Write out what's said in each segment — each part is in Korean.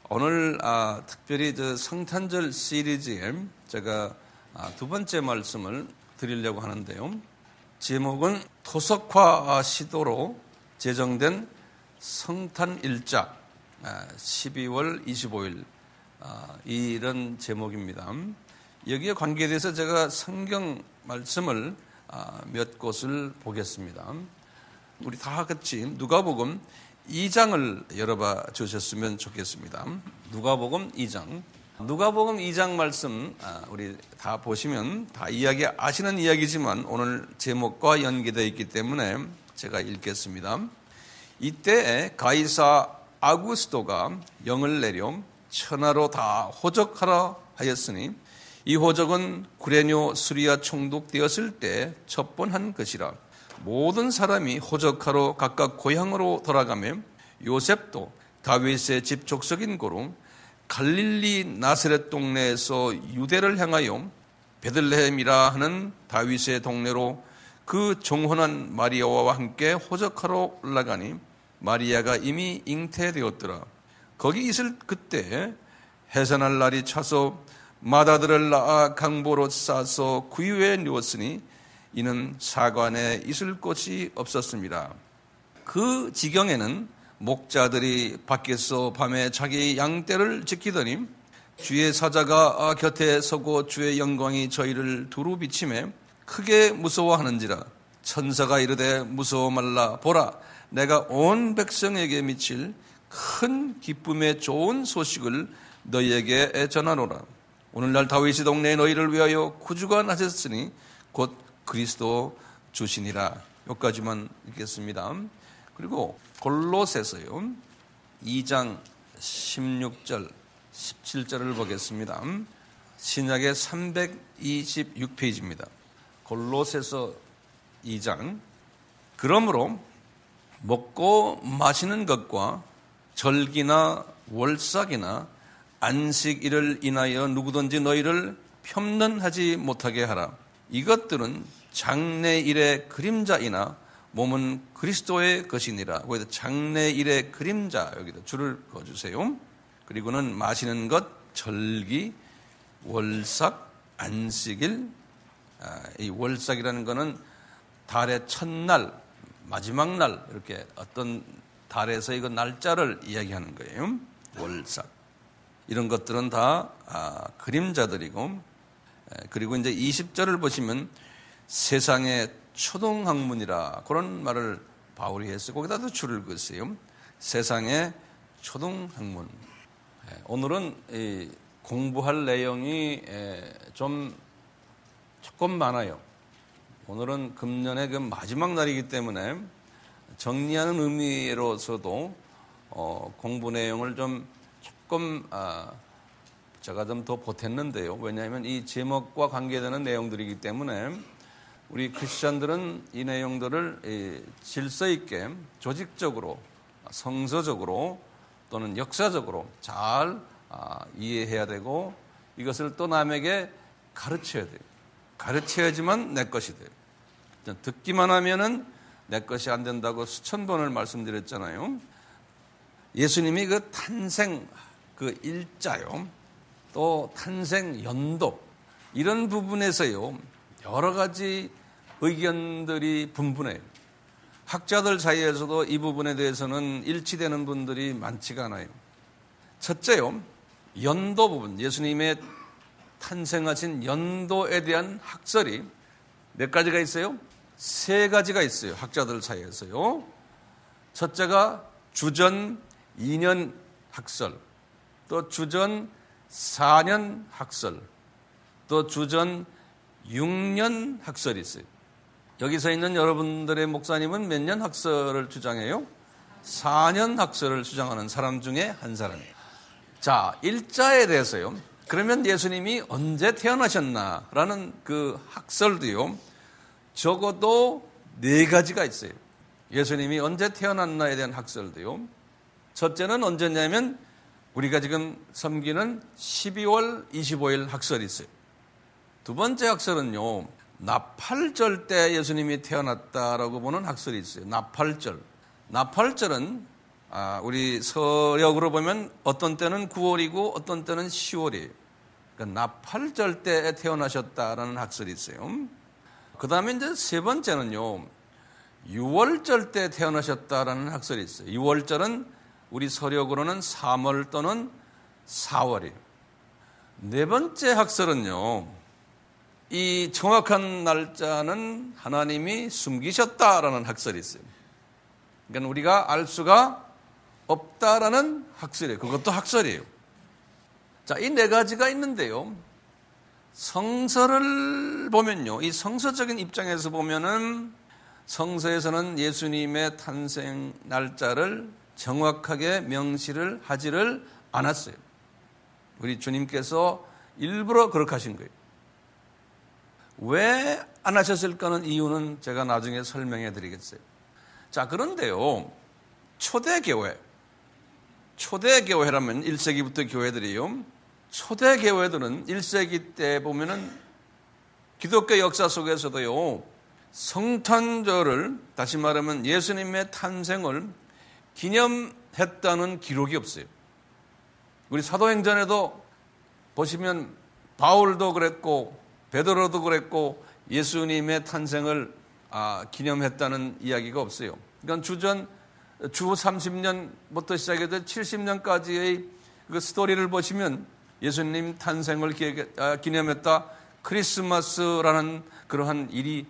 오늘 특별히 성탄절 시리즈에 제가 두 번째 말씀을 드리려고 하는데요. 제목은 토속화 시도로 제정된 성탄일자 12월 25일 이런 제목입니다. 여기에 관계돼서 제가 성경 말씀을 몇 곳을 보겠습니다. 우리 다 같이 누가복음 2장을 열어봐 주셨으면 좋겠습니다. 누가복음 2장. 누가복음 2장 말씀 우리 다 보시면 다 이야기 아시는 이야기지만 오늘 제목과 연계되어 있기 때문에 제가 읽겠습니다. 이때 가이사 아구스토가 영을 내려 천하로 다 호적하라 하였으니 이 호적은 구레뇨 수리아 총독되었을 때 첩본한 것이라. 모든 사람이 호적하러 각각 고향으로 돌아가며 요셉도 다윗의 집 족속인 고로 갈릴리 나사렛 동네에서 유대를 향하여 베들레헴이라 하는 다윗의 동네로 그 종혼한 마리아와 함께 호적하러 올라가니 마리아가 이미 잉태되었더라. 거기 있을 그때 해산할 날이 차서 마다들을 낳아 강보로 싸서 구유에 누웠으니 이는 사관에 있을 곳이 없었습니다. 그 지경에는 목자들이 밖에서 밤에 자기 양떼를 지키더니 주의 사자가 곁에 서고 주의 영광이 저희를 두루 비치매 크게 무서워하는지라. 천사가 이르되 무서워 말라. 보라, 내가 온 백성에게 미칠 큰 기쁨의 좋은 소식을 너희에게 전하노라. 오늘날 다윗의 동네에 너희를 위하여 구주가 나셨으니 곧 그리스도 주시니라. 여기까지만 읽겠습니다. 그리고 골로새서요 2장 16절 17절을 보겠습니다. 신약의 326페이지입니다. 골로새서 2장. 그러므로 먹고 마시는 것과 절기나 월삭이나 안식일을 인하여 누구든지 너희를 폄는하지 못하게 하라. 이것들은 장래일의 그림자이나 몸은 그리스도의 것이니라. 거기다 장래일의 그림자 여기다 줄을 그어주세요. 그리고는 마시는 것, 절기, 월삭, 안식일. 이 월삭이라는 것은 달의 첫날, 마지막 날 이렇게 어떤 달에서 이거 날짜를 이야기하는 거예요. 월삭. 이런 것들은 다 그림자들이고, 그리고 이제 20절을 보시면 세상의 초등학문이라 그런 말을 바울이 했어요. 거기다도 줄을 그었어요. 세상의 초등학문. 오늘은 공부할 내용이 조금 많아요. 오늘은 금년의 그 마지막 날이기 때문에 정리하는 의미로서도 공부 내용을 좀 조금 제가 좀 더 보탰는데요. 왜냐하면 이 제목과 관계되는 내용들이기 때문에 우리 크리스천들은 이 내용들을 질서 있게 조직적으로, 성서적으로 또는 역사적으로 잘 이해해야 되고 이것을 또 남에게 가르쳐야 돼요. 가르쳐야지만 내 것이 돼요. 듣기만 하면은 내 것이 안 된다고 수천 번을 말씀드렸잖아요. 예수님이 그 탄생 그 일자요, 또 탄생 연도 이런 부분에서요 여러 가지 의견들이 분분해요. 학자들 사이에서도 이 부분에 대해서는 일치되는 분들이 많지가 않아요. 첫째요, 연도 부분, 예수님의 탄생하신 연도에 대한 학설이 몇 가지가 있어요? 세 가지가 있어요. 학자들 사이에서요. 첫째가 주전 2년 학설, 또 주전 4년 학설, 또 주전 6년 학설이 있어요. 여기 서 있는 여러분들의 목사님은 몇 년 학설을 주장해요? 4년 학설을 주장하는 사람 중에 한 사람이에요. 자, 일자에 대해서요. 그러면 예수님이 언제 태어나셨나라는 그 학설도요. 적어도 4가지가 있어요. 예수님이 언제 태어났나에 대한 학설도요. 첫째는 언제냐면 우리가 지금 섬기는 12월 25일 학설이 있어요. 두 번째 학설은요. 나팔절 때 예수님이 태어났다라고 보는 학설이 있어요. 나팔절. 나팔절은 우리 서력으로 보면 어떤 때는 9월이고 어떤 때는 10월이에요. 그러니까 나팔절 때에 태어나셨다라는 학설이 있어요. 그 다음에 이제 세 번째는요, 6월절 때 태어나셨다라는 학설이 있어요. 6월절은 우리 서력으로는 3월 또는 4월이에요. 네 번째 학설은요, 이 정확한 날짜는 하나님이 숨기셨다라는 학설이 있어요. 그러니까 우리가 알 수가 없다라는 학설이에요. 그것도 학설이에요. 자, 이 네 가지가 있는데요. 성서를 보면요, 이 성서적인 입장에서 보면은 성서에서는 예수님의 탄생 날짜를 정확하게 명시를 하지를 않았어요. 우리 주님께서 일부러 그렇게 하신 거예요. 왜 안 하셨을까는 이유는 제가 나중에 설명해 드리겠어요. 자, 그런데요, 초대교회라면 1세기부터 교회들이요, 초대교회들은 1세기 때 보면은 기독교 역사 속에서도요, 성탄절을, 다시 말하면 예수님의 탄생을 기념했다는 기록이 없어요. 우리 사도행전에도 보시면 바울도 그랬고 베드로도 그랬고 예수님의 탄생을 기념했다는 이야기가 없어요. 그러니까 주 30년부터 시작해서 70년까지의 그 스토리를 보시면 예수님 탄생을 기념했다, 크리스마스라는 그러한 일이,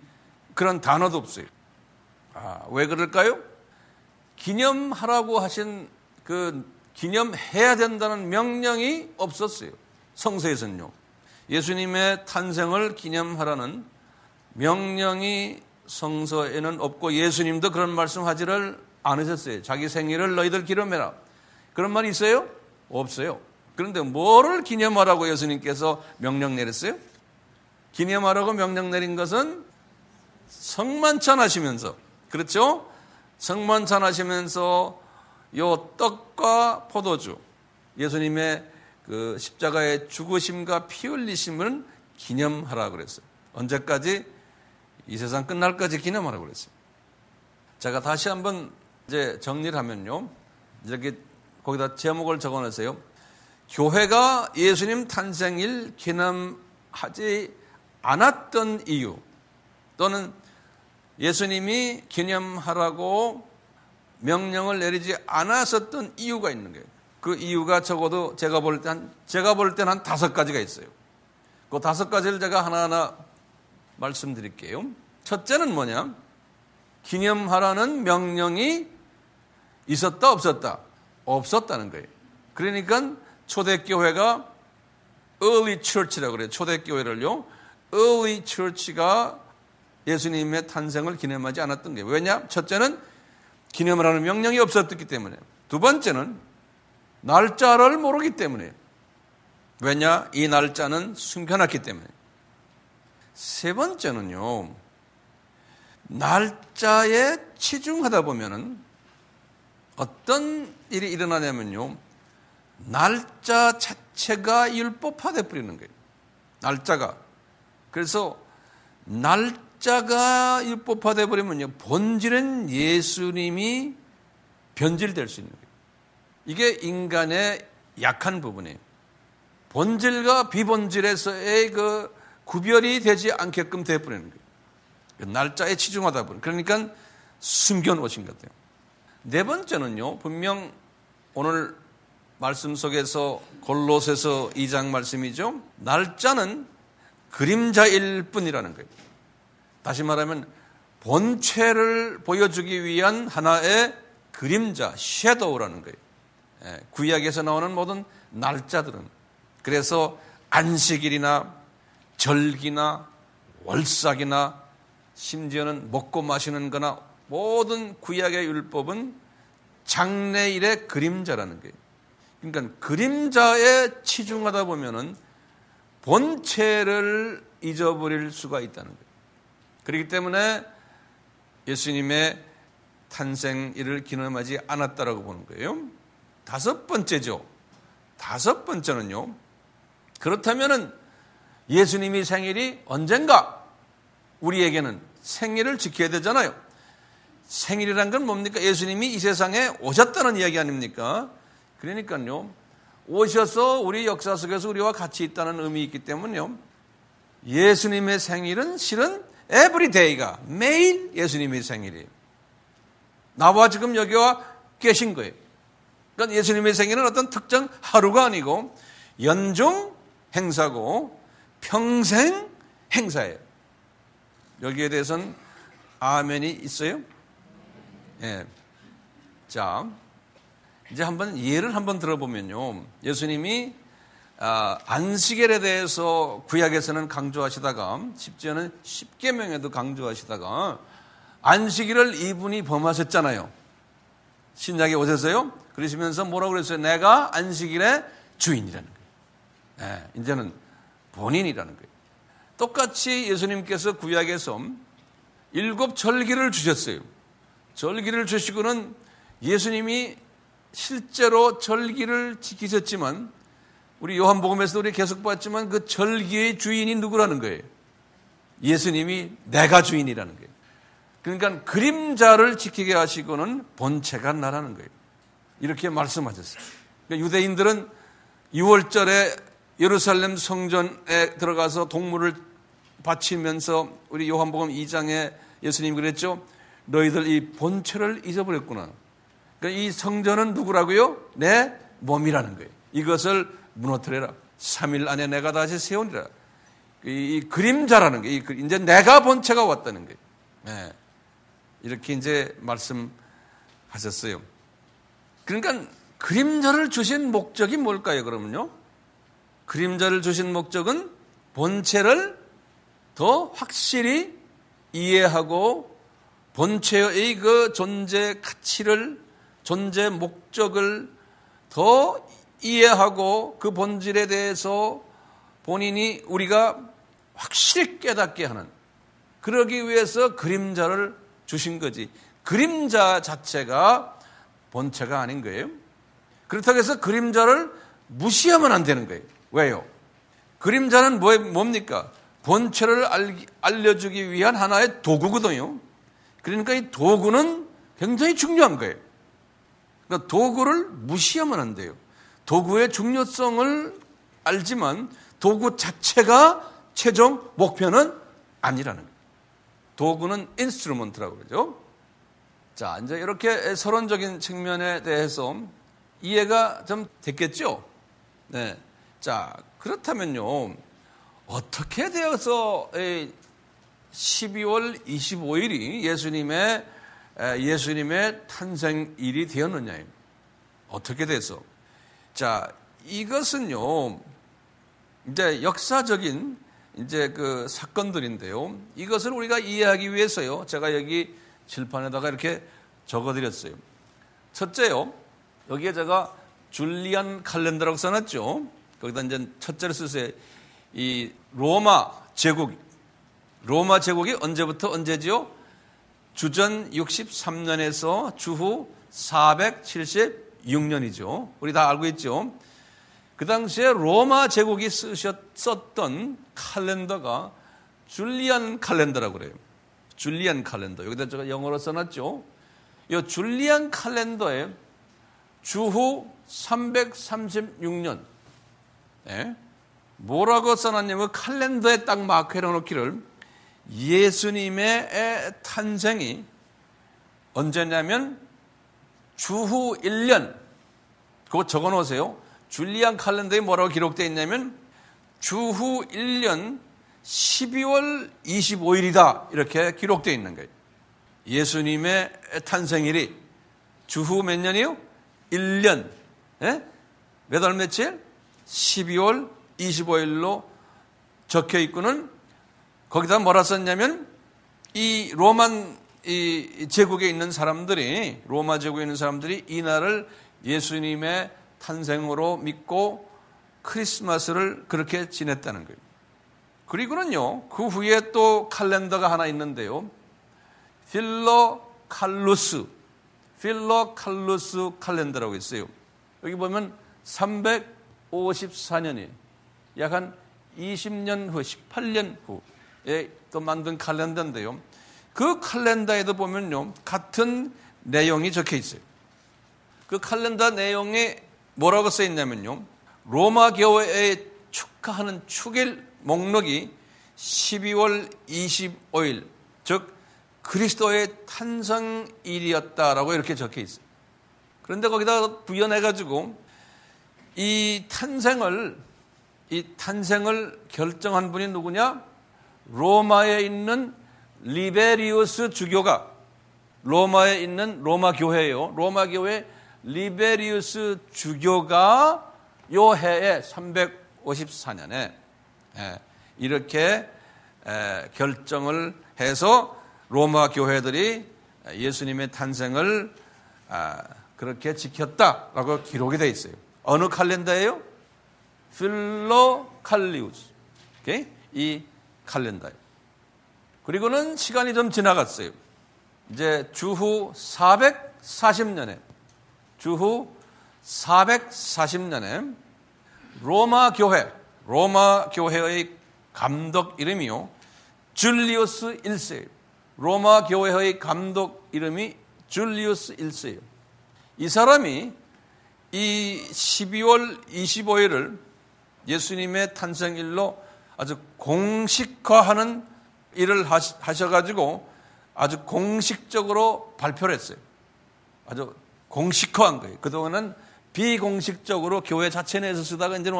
그런 단어도 없어요. 왜 그럴까요? 기념하라고 하신 그 기념해야 된다는 명령이 없었어요. 성서에서는요. 예수님의 탄생을 기념하라는 명령이 성서에는 없고 예수님도 그런 말씀하지를 않으셨어요. 자기 생일을 너희들 기념해라. 그런 말이 있어요? 없어요. 그런데 뭐를 기념하라고 예수님께서 명령 내렸어요? 기념하라고 명령 내린 것은 성만찬 하시면서, 그렇죠? 성만찬 하시면서 요 떡과 포도주, 예수님의 그 십자가의 죽으심과 피 흘리심을 기념하라 그랬어요. 언제까지? 이 세상 끝날까지 기념하라고 그랬어요. 제가 다시 한번 이제 정리를 하면요, 이렇게 거기다 제목을 적어놓으세요. 교회가 예수님 탄생일 기념하지 않았던 이유, 또는 예수님이 기념하라고 명령을 내리지 않았었던 이유가 있는 거예요. 그 이유가 적어도 제가 볼 때 한 5가지가 있어요. 그 5가지를 제가 하나하나 말씀드릴게요. 첫째는 뭐냐? 기념하라는 명령이 있었다, 없었다? 없었다는 거예요. 그러니까 초대교회가 early church라고 그래요. 초대교회를요, early church가 예수님의 탄생을 기념하지 않았던 거예요. 왜냐? 첫째는 기념을 하는 명령이 없었기 때문에. 두 번째는 날짜를 모르기 때문에. 왜냐? 이 날짜는 숨겨놨기 때문에. 세 번째는요, 날짜에 치중하다 보면은 어떤 일이 일어나냐면요, 날짜 자체가 율법화돼 버리는 거예요. 날짜가. 그래서 날짜가 율법화돼 버리면요, 본질은 예수님이 변질될 수 있는 거예요. 이게 인간의 약한 부분이에요. 본질과 비본질에서의 그 구별이 되지 않게끔 되어버리는 거예요. 날짜에 치중하다 보니. 그러니까 숨겨놓으신 것 같아요. 네 번째는요, 분명 오늘 말씀 속에서 골로새서 2장 말씀이죠. 날짜는 그림자일 뿐이라는 거예요. 다시 말하면 본체를 보여주기 위한 하나의 그림자, 섀도우라는 거예요. 구약에서 나오는 모든 날짜들은. 그래서 안식일이나 절기나 월삭이나 심지어는 먹고 마시는 거나 모든 구약의 율법은 장래일의 그림자라는 거예요. 그러니까 그림자에 치중하다 보면은 본체를 잊어버릴 수가 있다는 거예요. 그렇기 때문에 예수님의 탄생일을 기념하지 않았다라고 보는 거예요. 다섯 번째는요, 그렇다면은 예수님이 생일이 언젠가 우리에게는 생일을 지켜야 되잖아요. 생일이란 건 뭡니까? 예수님이 이 세상에 오셨다는 이야기 아닙니까? 그러니까요, 오셔서 우리 역사 속에서 우리와 같이 있다는 의미 있기 때문에요, 예수님의 생일은 실은 에브리데이가 매일 예수님의 생일이에요. 나와 지금 여기 와 계신 거예요. 그러니까 예수님의 생일은 어떤 특정 하루가 아니고 연중 행사고 평생 행사예요. 여기에 대해서는 아멘이 있어요? 예. 자, 이제 예를 한번 들어보면요, 예수님이 안식일에 대해서 구약에서는 강조하시다가 심지어는 십계명에도 강조하시다가 안식일을 이분이 범하셨잖아요. 신약에 오셔서요, 그러시면서 뭐라고 그랬어요? 내가 안식일의 주인이라는 거예요. 예, 이제는 본인이라는 거예요. 똑같이 예수님께서 구약에서 7 절기를 주셨어요. 절기를 주시고는 예수님이 실제로 절기를 지키셨지만, 우리 요한복음에서도 우리 계속 봤지만 그 절기의 주인이 누구라는 거예요? 예수님이 내가 주인이라는 거예요. 그러니까 그림자를 지키게 하시고는 본체가 나라는 거예요. 이렇게 말씀하셨어요. 그러니까 유대인들은 6월절에 예루살렘 성전에 들어가서 동물을 바치면서 우리 요한복음 2장에 예수님 그랬죠. 너희들 이 본체를 잊어버렸구나. 그러니까 이 성전은 누구라고요? 내 몸이라는 거예요. 이것을 무너뜨려라. 3일 안에 내가 다시 세우리라. 이 그림자라는 게, 이제 내가 본체가 왔다는 거예요. 네. 이렇게 이제 말씀하셨어요. 그러니까 그림자를 주신 목적이 뭘까요, 그러면요? 그림자를 주신 목적은 본체를 더 확실히 이해하고 본체의 그 존재 가치를, 존재 목적을 더 이해하고 그 본질에 대해서 본인이 우리가 확실히 깨닫게 하는, 그러기 위해서 그림자를 주신 거지. 그림자 자체가 본체가 아닌 거예요. 그렇다고 해서 그림자를 무시하면 안 되는 거예요. 왜요? 그림자는 뭡니까? 본체를 알려주기 위한 하나의 도구거든요. 그러니까 이 도구는 굉장히 중요한 거예요. 그러니까 도구를 무시하면 안 돼요. 도구의 중요성을 알지만 도구 자체가 최종 목표는 아니라는 거예요. 도구는 인스트루먼트라고 그러죠. 자, 이제 이렇게 서론적인 측면에 대해서 이해가 좀 됐겠죠? 네. 자, 그렇다면요, 어떻게 되어서 12월 25일이 예수님의 탄생일이 되었느냐요? 어떻게 돼서? 자, 이것은요, 이제 역사적인 이제 그 사건들인데요, 이것을 우리가 이해하기 위해서요, 제가 여기 칠판에다가 이렇게 적어드렸어요. 첫째요, 여기에 제가 줄리안 칼렌더라고 써놨죠. 거기다 이제 첫째로 쓰세요. 이 로마 제국이 언제부터 언제지요? 주전 63년에서 주후 476년이죠. 우리 다 알고 있죠. 그 당시에 로마 제국이 썼던 칼렌더가 줄리안 칼렌더라고 그래요. 줄리안 칼렌더. 여기다 제가 영어로 써놨죠. 이 줄리안 칼렌더에 주후 336년. 네. 뭐라고 써놨냐면 칼렌더에 딱 마크해 놓기를 예수님의 탄생이 언제냐면 주후 1년. 그거 적어 놓으세요. 줄리안 칼렌더에 뭐라고 기록되어 있냐면 주후 1년 12월 25일이다. 이렇게 기록되어 있는 거예요. 예수님의 탄생일이 주후 몇 년이요? 1년. 예? 몇 월 며칠? 12월 25일로 적혀 있고는 거기다 뭐라 썼냐면 이 제국에 있는 사람들이, 로마 제국에 있는 사람들이 이 날을 예수님의 탄생으로 믿고 크리스마스를 그렇게 지냈다는 거예요. 그리고는요, 그 후에 또 칼렌더가 하나 있는데요. 필로칼루스 칼렌더라고 있어요. 여기 보면 354년이 약 한 20년 후, 18년 후에 또 만든 칼렌더인데요. 그 칼렌더에도 보면요, 같은 내용이 적혀 있어요. 그 칼렌더 내용에 뭐라고 써 있냐면요, 로마 교회에 축하하는 축일 목록이 12월 25일, 즉 그리스도의 탄생일이었다라고 이렇게 적혀 있어요. 그런데 거기다 부연해가지고 이 탄생을 결정한 분이 누구냐? 로마에 있는 리베리우스 주교가, 로마에 있는 로마 교회예요. 로마 교회 리베리우스 주교가 요 해에 354년에 이렇게 결정을 해서 로마 교회들이 예수님의 탄생을 그렇게 지켰다라고 기록이 되어 있어요. 어느 칼렌더예요? 필로칼리우스. 이 칼렌더예요. 그리고는 시간이 좀 지나갔어요. 이제 주후 440년에 로마 교회의 감독 이름이요, 줄리우스 1세예요. 로마 교회의 감독 이름이 줄리우스 1세예요. 이 사람이 이 12월 25일을 예수님의 탄생일로 아주 공식화하는 일을 하셔가지고 아주 공식적으로 발표를 했어요. 아주 공식화한 거예요. 그동안은 비공식적으로 교회 자체 내에서 쓰다가 이제는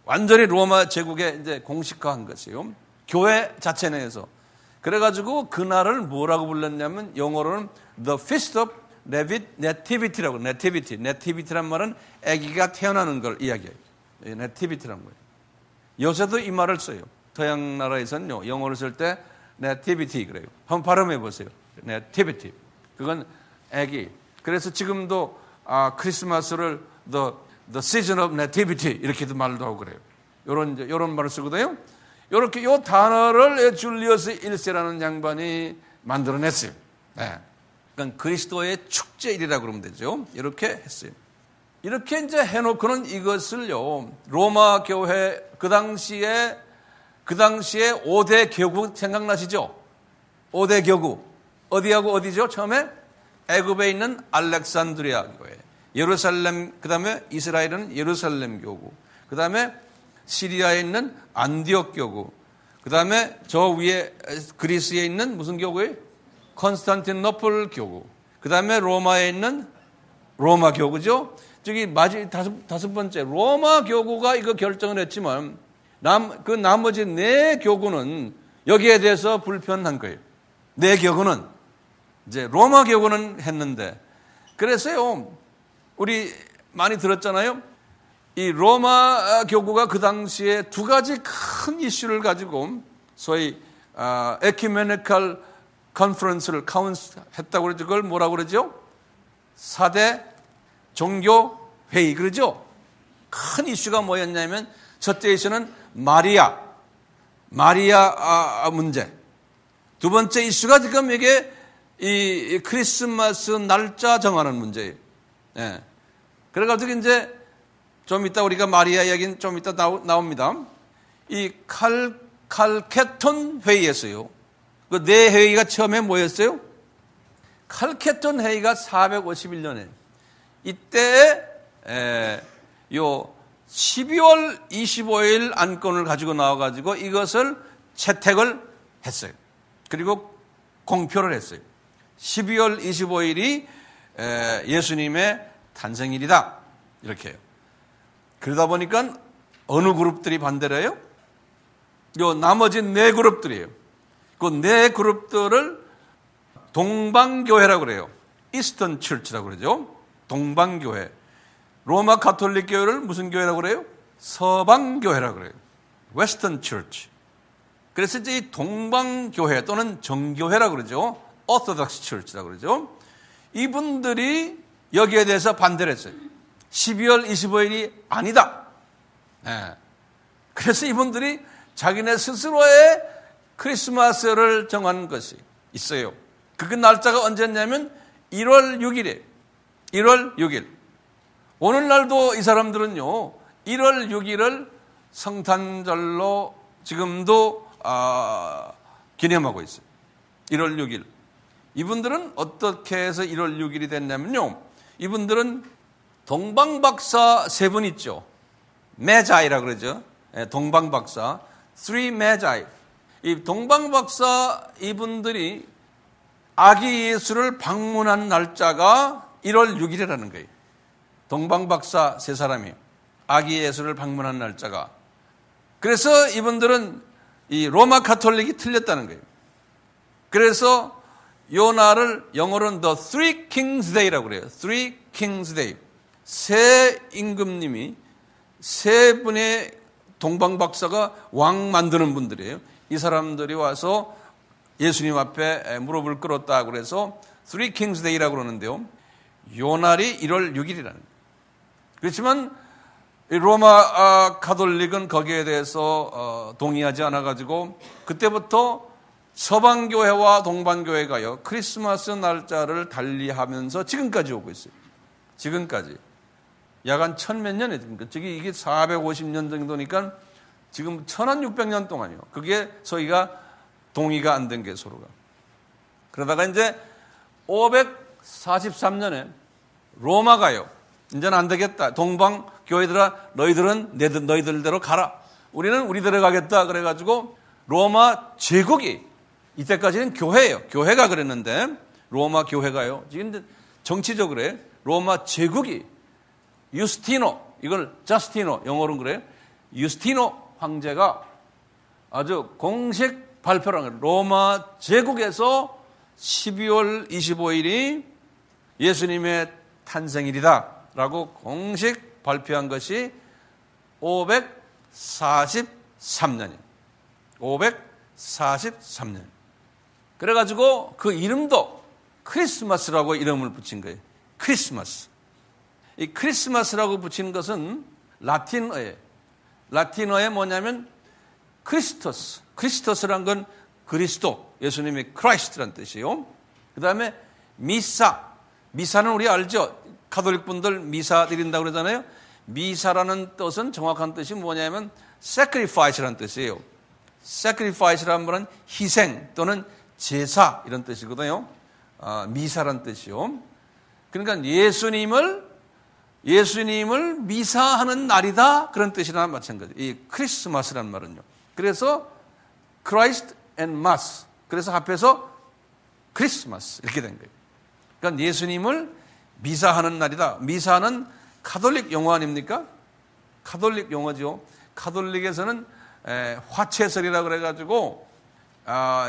완전히 로마 제국에 이제 공식화한 것이에요. 교회 자체 내에서. 그래가지고 그날을 뭐라고 불렀냐면 영어로는 The Feast of Nativity라고. Nativity란 말은 아기가 태어나는 걸 이야기해요. Nativity라는 거예요. 요새도 이 말을 써요. 서양 나라에서는요, 영어를 쓸 때 Nativity 그래요. 한번 발음해 보세요. Nativity. 그건 아기. 그래서 지금도 크리스마스를 The Season of Nativity 이렇게도 말도 하고 그래요. 요런 말을 쓰거든요. 요렇게 요 단어를 줄리어스 1세라는 양반이 만들어냈어요. 네. 그러니까 그리스도의 축제일이라고 그러면 되죠. 이렇게 했어요. 이렇게 이제 해놓고는 이것을요, 로마 교회 그 당시에 5대 교구 생각나시죠? 5대 교구. 어디하고 어디죠? 처음에 애굽에 있는 알렉산드리아 교회, 예루살렘, 그 다음에 이스라엘은 예루살렘 교구, 그 다음에 시리아에 있는 안디옥 교구, 그 다음에 저 위에 그리스에 있는 무슨 교구예요? 콘스탄티노플 교구, 그 다음에 로마에 있는 로마 교구죠. 저기 다섯 번째 로마 교구가 이거 결정을 했지만 그 나머지 네 교구는 여기에 대해서 불편한 거예요. 네 교구는 이제 로마 교구는 했는데, 그래서요 우리 많이 들었잖아요. 이 로마 교구가 그 당시에 두 가지 큰 이슈를 가지고 소위 에큐메니컬 컨퍼런스를 했다고 그러죠. 그걸 뭐라고 그러죠? 4대 종교 회의 그러죠. 큰 이슈가 뭐였냐면 첫째 이슈는 마리아 문제. 두 번째 이슈가 지금 이게 이 크리스마스 날짜 정하는 문제예요. 예. 그래가지고 이제 좀 이따 우리가 마리아 이야기는 좀 이따 나옵니다. 이 칼케톤 회의에서요. 그 네 회의가 처음에 뭐였어요? 칼케톤 회의가 451년에 이때 요 12월 25일 안건을 가지고 나와가지고 이것을 채택을 했어요. 그리고 공표를 했어요. 12월 25일이 예수님의 탄생일이다. 이렇게 해요. 그러다 보니까 어느 그룹들이 반대를 해요? 요 나머지 네 그룹들이에요. 그 네 그룹들을 동방교회라고 그래요. 이스턴 처치라고 그러죠. 동방교회. 로마 가톨릭 교회를 무슨 교회라고 그래요? 서방교회라고 그래요. 웨스턴 처치. 그래서 이제 이 동방교회 또는 정교회라고 그러죠. 오토독스 처치라고 그러죠. 이분들이 여기에 대해서 반대를 했어요. 12월 25일이 아니다. 네. 그래서 이분들이 자기네 스스로의 크리스마스를 정한 것이 있어요. 그 날짜가 언제냐면 1월 6일이에요. 1월 6일. 오늘날도 이 사람들은요, 1월 6일을 성탄절로 지금도 기념하고 있어요. 1월 6일. 이분들은 어떻게 해서 1월 6일이 됐냐면요. 이분들은 동방박사 세 분 있죠. 메자이라 그러죠. 동방박사. Three Magi. 이 동방박사 이분들이 아기 예수를 방문한 날짜가 1월 6일이라는 거예요. 동방박사 세 사람이 아기 예수를 방문한 날짜가. 그래서 이분들은 이 로마 가톨릭이 틀렸다는 거예요. 그래서 요 날을 영어로는 The Three Kings Day라고 그래요. Three Kings Day. 세 임금님이 세 분의 동방박사가 왕 만드는 분들이에요. 이 사람들이 와서 예수님 앞에 무릎을 꿇었다 그래서 Three Kings Day라고 그러는데요. 요 날이 1월 6일이라는 거예요. 그렇지만 로마 가톨릭은 거기에 대해서 동의하지 않아가지고 그때부터 서방교회와 동방교회가요 크리스마스 날짜를 달리하면서 지금까지 오고 있어요. 지금까지 약 한 1000몇 년에 저기 이게 450년 정도니까 지금 1600년 동안이요. 그게 저희가 동의가 안 된 게 서로가. 그러다가 이제 543년에 로마가요. 이제는 안 되겠다. 동방 교회들아 너희들은 너희들대로 가라. 우리는 우리대로 가겠다. 그래가지고 로마 제국이 이때까지는 교회예요. 교회가 그랬는데 로마 교회가요. 지금 정치적으로 로마 제국이 유스티노 이걸 저스티노 영어로는 그래요. 유스티노 황제가 아주 공식 발표를 한 거예요. 로마 제국에서 12월 25일이 예수님의 탄생일이다 라고 공식 발표한 것이 543년이에요. 543년. 그래가지고 그 이름도 크리스마스라고 이름을 붙인 거예요. 크리스마스. 이 크리스마스라고 붙인 것은 라틴어예요. 라틴어에 뭐냐면 크리스토스. 크리스토스란 건 그리스도. 예수님의 크라이스트란 뜻이에요. 그 다음에 미사. 미사는 우리 알죠? 가톨릭 분들 미사 드린다고 그러잖아요. 미사라는 뜻은 정확한 뜻이 뭐냐면 sacrifice라는 뜻이에요. sacrifice라는 말은 희생 또는 제사 이런 뜻이거든요. 미사란 뜻이요. 그러니까 예수님을 미사하는 날이다 그런 뜻이나 마찬가지. 이 크리스마스란 말은요. 그래서 Christ and Mass. 그래서 합해서 크리스마스 이렇게 된 거예요. 그러니까 예수님을 미사하는 날이다. 미사는 가톨릭 용어 아닙니까? 가톨릭 용어죠. 가톨릭에서는 화채설이라고 그래가지고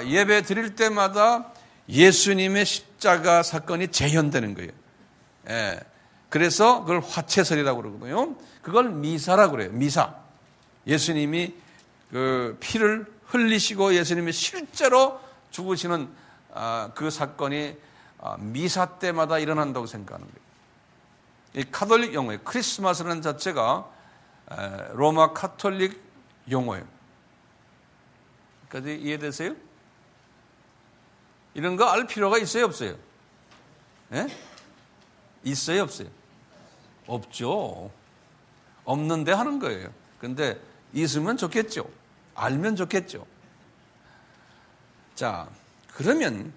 예배 드릴 때마다 예수님의 십자가 사건이 재현되는 거예요. 그래서 그걸 화채설이라고 그러거든요. 그걸 미사라고 그래요. 미사. 예수님이 그 피를 흘리시고 예수님이 실제로 죽으시는 그 사건이 미사 때마다 일어난다고 생각하는 거예요. 이 가톨릭 용어예요. 크리스마스라는 자체가 로마 가톨릭 용어예요. 까지 이해되세요? 이런 거 알 필요가 있어요, 없어요? 예? 있어요, 없어요? 없죠. 없는데 하는 거예요. 근데 있으면 좋겠죠. 알면 좋겠죠. 자, 그러면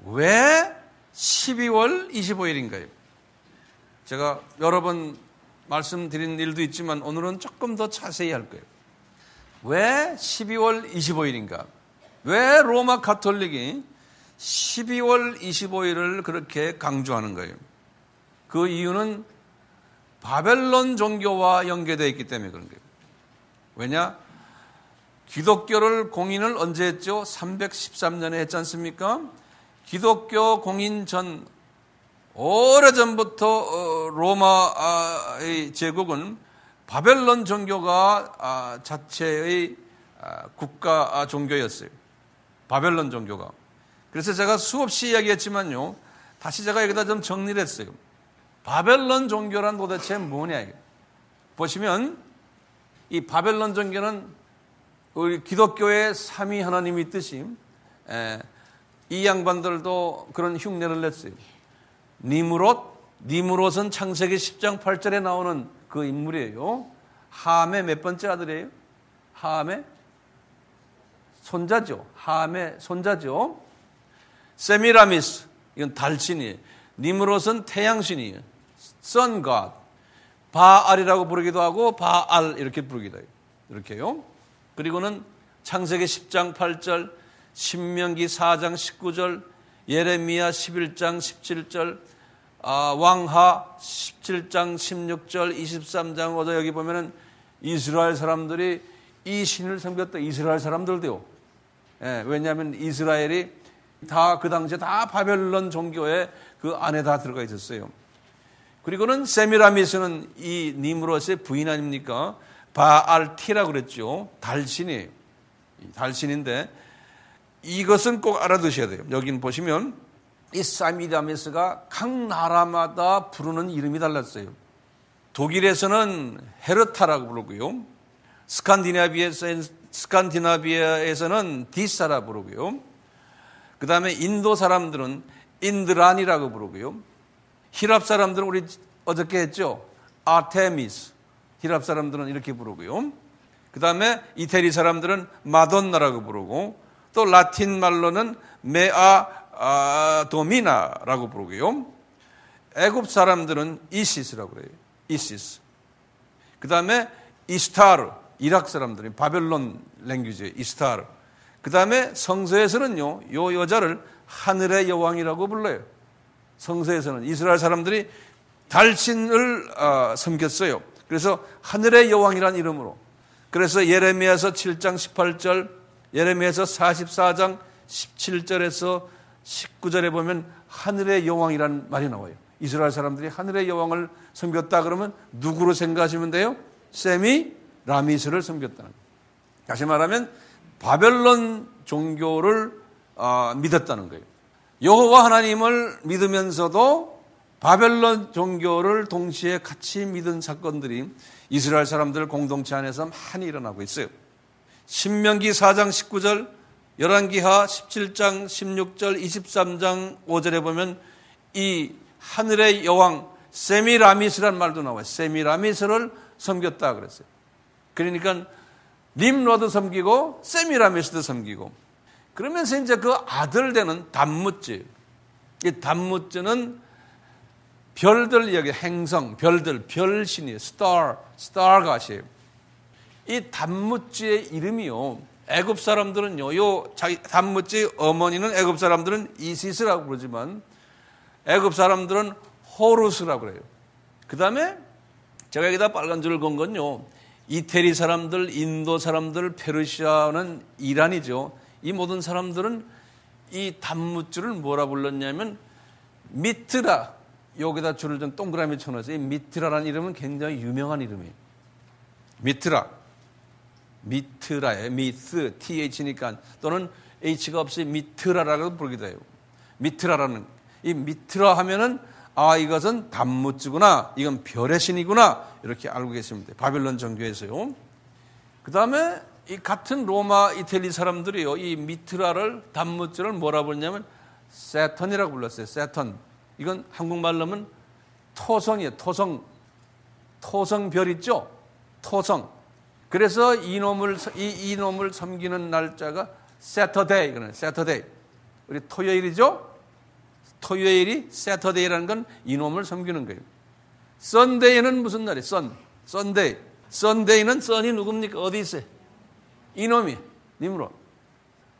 왜 12월 25일인가요? 제가 여러 번 말씀드린 일도 있지만 오늘은 조금 더 자세히 할 거예요. 왜 12월 25일인가? 왜 로마 가톨릭이 12월 25일을 그렇게 강조하는 거예요? 그 이유는 바벨론 종교와 연계되어 있기 때문에 그런 거예요. 왜냐? 기독교를 공인을 언제 했죠? 313년에 했지 않습니까? 기독교 공인 전 오래전부터 로마의 제국은 바벨론 종교가 자체의 국가 종교였어요. 바벨론 종교가. 그래서 제가 수없이 이야기했지만요. 다시 제가 여기다 좀 정리를 했어요. 바벨론 종교란 도대체 뭐냐. 보시면 이 바벨론 종교는 우리 기독교의 삼위 하나님이 있듯이 이 양반들도 그런 흉내를 냈어요. 니무롯은 창세기 10장 8절에 나오는 그 인물이에요. 함의 몇 번째 아들이에요? 함의 손자죠. 함의 손자죠. 세미라미스, 이건 달신이에요. 니므롯은 태양신이에요. Sun God. 바알이라고 부르기도 하고 바알 이렇게 부르기도 해요. 이렇게요. 그리고는 창세기 10장 8절, 신명기 4장 19절, 예레미야 11장 17절, 왕하 17장 16절, 23장 5절 여기 보면은 이스라엘 사람들이 이 신을 섬겼다. 이스라엘 사람들도요. 예, 왜냐하면 이스라엘이 다 그 당시에 다 바벨론 종교의 그 안에 다 들어가 있었어요. 그리고는 세미라미스는 이 니므롯의 부인 아닙니까? 바알티라고 그랬죠. 달신이에요. 달신인데 이것은 꼭 알아두셔야 돼요. 여긴 보시면 이 세미라미스가 각 나라마다 부르는 이름이 달랐어요. 독일에서는 헤르타라고 부르고요. 스칸디나비아에서는 디사라 부르고요. 그 다음에 인도 사람들은 인드란이라고 부르고요. 히랍 사람들은 우리 어저께 했죠. 아테미스. 히랍 사람들은 이렇게 부르고요. 그 다음에 이태리 사람들은 마돈나라고 부르고 또 라틴 말로는 도미나라고 부르고요. 애굽 사람들은 이시스라고 그래요. 이시스. 그 다음에 이스타르. 이락 사람들이 바벨론 랭귀지 이스타르. 그 다음에 성서에서는요, 요 여자를 하늘의 여왕이라고 불러요. 성서에서는 이스라엘 사람들이 달신을 섬겼어요. 그래서 하늘의 여왕이라는 이름으로. 그래서 예레미야서 7장 18절, 예레미야서 44장 17절에서 19절에 보면 하늘의 여왕이라는 말이 나와요. 이스라엘 사람들이 하늘의 여왕을 섬겼다 그러면 누구로 생각하시면 돼요? 세미라미스를 섬겼다는 거예요. 다시 말하면 바벨론 종교를 믿었다는 거예요. 여호와 하나님을 믿으면서도 바벨론 종교를 동시에 같이 믿은 사건들이 이스라엘 사람들 공동체 안에서 많이 일어나고 있어요. 신명기 4장 19절, 열왕기하 17장 16절, 23장 5절에 보면 이 하늘의 여왕 세미라미스라는 말도 나와요. 세미라미스를 섬겼다 그랬어요. 그러니까 님로도 섬기고 세미라미스도 섬기고 그러면서 이제 그 아들 되는 담무즈. 이 담무즈는 별들 이야기, 행성, 별들, 별신이에요. 스타갓이에요. 이 담무즈의 이름이요. 애굽 사람들은요, 자기 담무즈의 어머니는 애굽 사람들은 이시스라고 부르지만 애굽 사람들은 호루스라고 그래요. 그 다음에 제가 여기다 빨간 줄을 건 건요, 이태리 사람들, 인도 사람들, 페르시아는 이란이죠. 이 모든 사람들은 이 담무줄을 뭐라 불렀냐면 미트라. 여기다 줄을 좀 동그라미 쳐놓았어요. 이 미트라라는 이름은 굉장히 유명한 이름이에요. 미트라예요. 미트, TH니까 또는 H가 없이 미트라라고 부르기도 해요. 미트라라는 이 미트라 하면은 이것은 담무즈구나. 이건 별의 신이구나. 이렇게 알고 계시면 돼요. 바벨론 종교에서요. 그 다음에 이 같은 로마, 이태리 사람들이요. 이 미트라를, 담무즈를 뭐라 부르냐면 세턴이라고 불렀어요. 세턴. 이건 한국말로 하면 토성이에요. 토성별 있죠? 토성. 그래서 이놈을 섬기는 날짜가 세터데이. 세터데이. 우리 토요일이죠? 토요일이 세터데이라는 건 이놈을 섬기는 거예요. 썬데이는 무슨 날이에요? 썬데이. 썬데이는 썬이 누굽니까? 어디 있어요? 이놈이, 님으로.